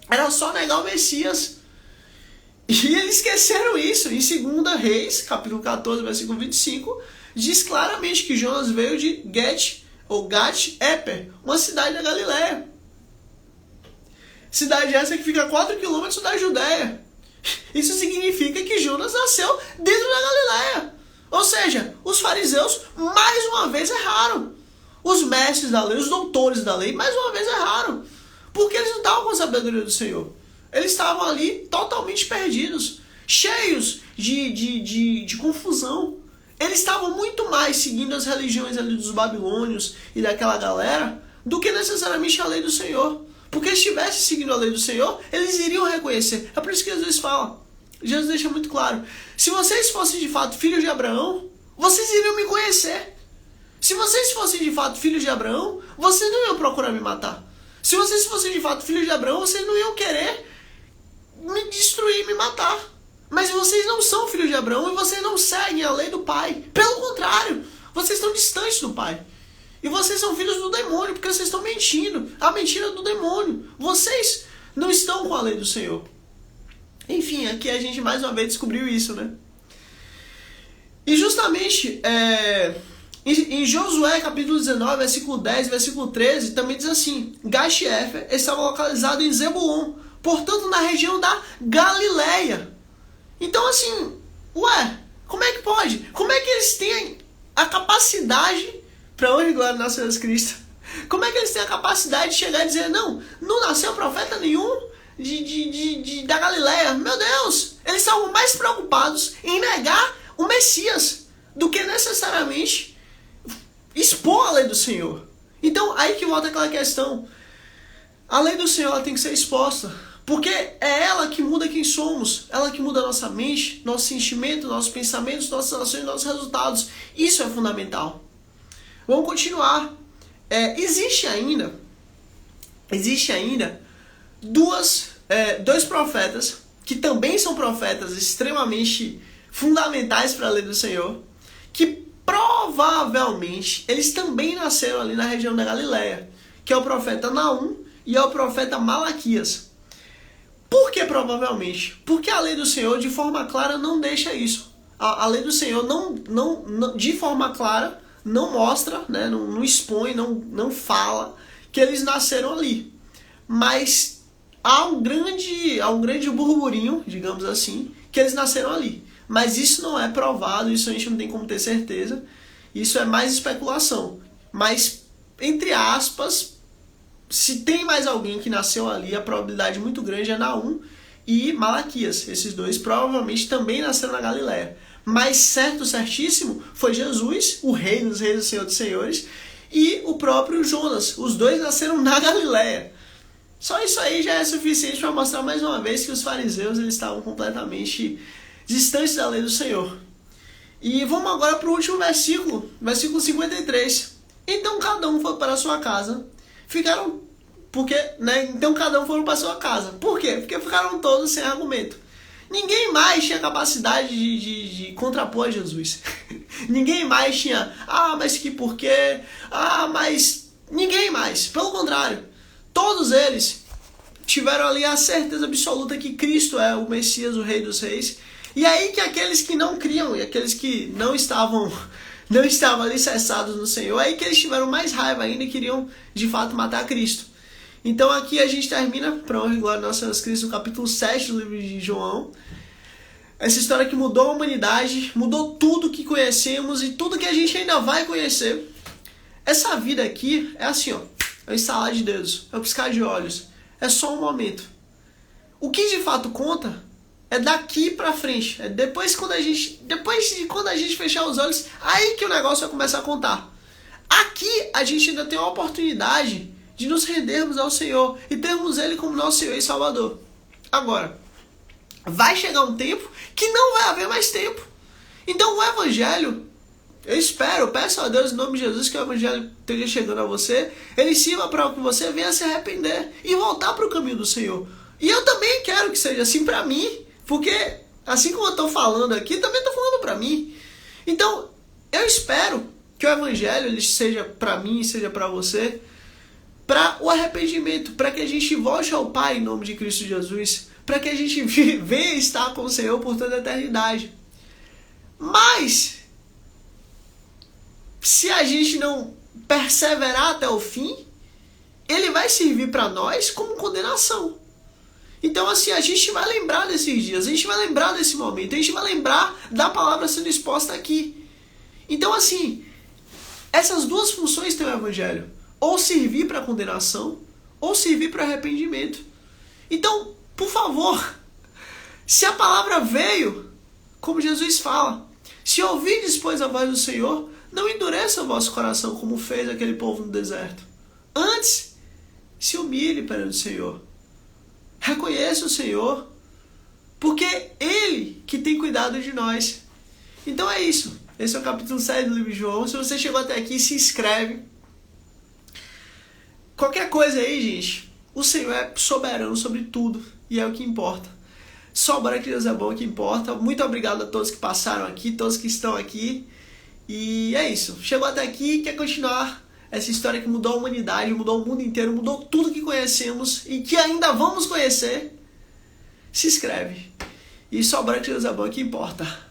era só negar o Messias. E eles esqueceram isso. Em 2 Reis, capítulo 14, versículo 25, diz claramente que Jonas veio de Gat-Eper, uma cidade da Galileia. Cidade essa que fica a 4 quilômetros da Judéia. Isso significa que Jonas nasceu dentro da Galileia. Ou seja, os fariseus mais uma vez erraram. Os mestres da lei, os doutores da lei, mais uma vez erraram. Porque eles não estavam com a sabedoria do Senhor. Eles estavam ali totalmente perdidos, cheios de confusão. Eles estavam muito mais seguindo as religiões ali dos babilônios e daquela galera do que necessariamente a lei do Senhor. Porque se estivessem seguindo a lei do Senhor, eles iriam reconhecer. É por isso que Jesus fala. Jesus deixa muito claro. Se vocês fossem de fato filhos de Abraão, vocês iriam me conhecer. Se vocês fossem de fato filhos de Abraão, vocês não iam procurar me matar. Se vocês fossem de fato filhos de Abraão, vocês não iam querer me destruir, me matar. Mas vocês não são filhos de Abraão e vocês não seguem a lei do Pai. Pelo contrário, vocês estão distantes do Pai. E vocês são filhos do demônio, porque vocês estão mentindo. A mentira do demônio. Vocês não estão com a lei do Senhor. Enfim, aqui a gente mais uma vez descobriu isso, né? E justamente em Josué capítulo 19, versículo 10, versículo 13, também diz assim: Gash e Éfer estavam localizados em Zebulon, portanto na região da Galileia. Então assim, como é que pode? Como é que eles têm a capacidade, para onde glória nasceu Jesus Cristo, como é que eles têm a capacidade de chegar e dizer, não nasceu profeta nenhum da Galileia? Meu Deus, eles estavam mais preocupados em negar o Messias do que necessariamente expor a lei do Senhor. Então, aí que volta aquela questão. A lei do Senhor ela tem que ser exposta, porque é ela que muda quem somos, ela que muda a nossa mente, nosso sentimento, nossos pensamentos, nossas ações, nossos resultados. Isso é fundamental. Vamos continuar. Existe ainda dois profetas, que também são profetas extremamente fundamentais para a lei do Senhor, que provavelmente eles também nasceram ali na região da Galileia, que é o profeta Naum e é o profeta Malaquias. Por que provavelmente? Porque a lei do Senhor de forma clara não deixa isso. A lei do Senhor não de forma clara não mostra, né, não expõe, não fala que eles nasceram ali. Mas há um grande burburinho, digamos assim, que eles nasceram ali. Mas isso não é provado, isso a gente não tem como ter certeza. Isso é mais especulação. Mas, entre aspas, se tem mais alguém que nasceu ali, a probabilidade muito grande é Naum e Malaquias. Esses dois provavelmente também nasceram na Galileia. Mas certíssimo, foi Jesus, o rei dos reis, o Senhor dos senhores, e o próprio Jonas. Os dois nasceram na Galileia. Só isso aí já é suficiente para mostrar mais uma vez que os fariseus eles estavam completamente distantes da lei do Senhor. E vamos agora para o último versículo 53. Então cada um foi para a sua casa. Então cada um foi para a sua casa. Por quê? Porque ficaram todos sem argumento. Ninguém mais tinha capacidade de contrapor a Jesus. Ninguém mais tinha, mas que porquê? Mas ninguém mais. Pelo contrário, todos eles tiveram ali a certeza absoluta que Cristo é o Messias, o Rei dos Reis. E aí que aqueles que não criam e aqueles que não estavam alicerçados no Senhor, aí que eles tiveram mais raiva ainda e queriam de fato matar Cristo. Então aqui a gente termina, para honra e glória de nosso Senhor Cristo, no capítulo 7 do livro de João. Essa história que mudou a humanidade, mudou tudo que conhecemos e tudo que a gente ainda vai conhecer. Essa vida aqui é assim, é um estalar de dedos, é um piscar de olhos, é só um momento. O que de fato conta é daqui pra frente, é depois de quando a gente fechar os olhos, aí que o negócio vai começar a contar. Aqui a gente ainda tem a oportunidade de nos rendermos ao Senhor e termos Ele como nosso Senhor e Salvador. Agora, vai chegar um tempo que não vai haver mais tempo. Então o Evangelho, eu peço a Deus em nome de Jesus que o Evangelho esteja chegando a você, ele sirva para que você venha se arrepender e voltar para o caminho do Senhor. E eu também quero que seja assim para mim, porque assim como eu estou falando aqui, também estou falando para mim. Então, eu espero que o Evangelho ele seja para mim e seja para você, para o arrependimento, para que a gente volte ao Pai em nome de Cristo Jesus, para que a gente venha estar com o Senhor por toda a eternidade. Mas, se a gente não perseverar até o fim, ele vai servir para nós como condenação. Então, assim, a gente vai lembrar desses dias, a gente vai lembrar desse momento, a gente vai lembrar da palavra sendo exposta aqui. Então, assim, essas duas funções têm o Evangelho. Ou servir para condenação, ou servir para arrependimento. Então, por favor, se a palavra veio, como Jesus fala, se ouvides, pois, a voz do Senhor, não endureça o vosso coração como fez aquele povo no deserto. Antes, se humilhe perante o Senhor. Reconheça o Senhor, porque Ele que tem cuidado de nós. Então é isso. Esse é o capítulo 7 do livro de João. Se você chegou até aqui, se inscreve. Qualquer coisa aí, gente, o Senhor é soberano sobre tudo e é o que importa. Só bora que Deus é bom, é o que importa. Muito obrigado a todos que passaram aqui, todos que estão aqui. E é isso. Chegou até aqui, quer continuar essa história que mudou a humanidade, mudou o mundo inteiro, mudou tudo que conhecemos e que ainda vamos conhecer, se inscreve. E só bora que Deus é bom, é o que importa.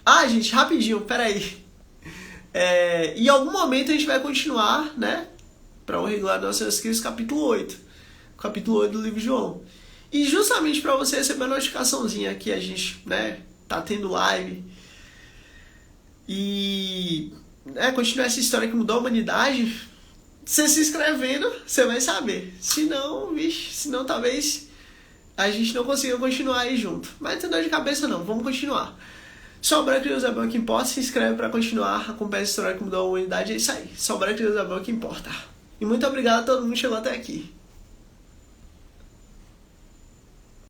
Ah, gente, rapidinho, peraí. Em algum momento a gente vai continuar, né? Para o regular dos nossos inscritos, capítulo 8. Capítulo 8 do livro de João. E justamente para você receber a notificaçãozinha que a gente, né, tá tendo live. E continuar essa história que mudou a humanidade. Você se inscrevendo, você vai saber. Se não talvez a gente não consiga continuar aí junto. Mas não tem dor de cabeça não, vamos continuar. Só o Branco de Deus é bom que importa, se inscreve para continuar acompanhando essa história que mudou a humanidade, é isso aí. Só o Branco de Deus é bom que importa. E muito obrigado a todo mundo que chegou até aqui.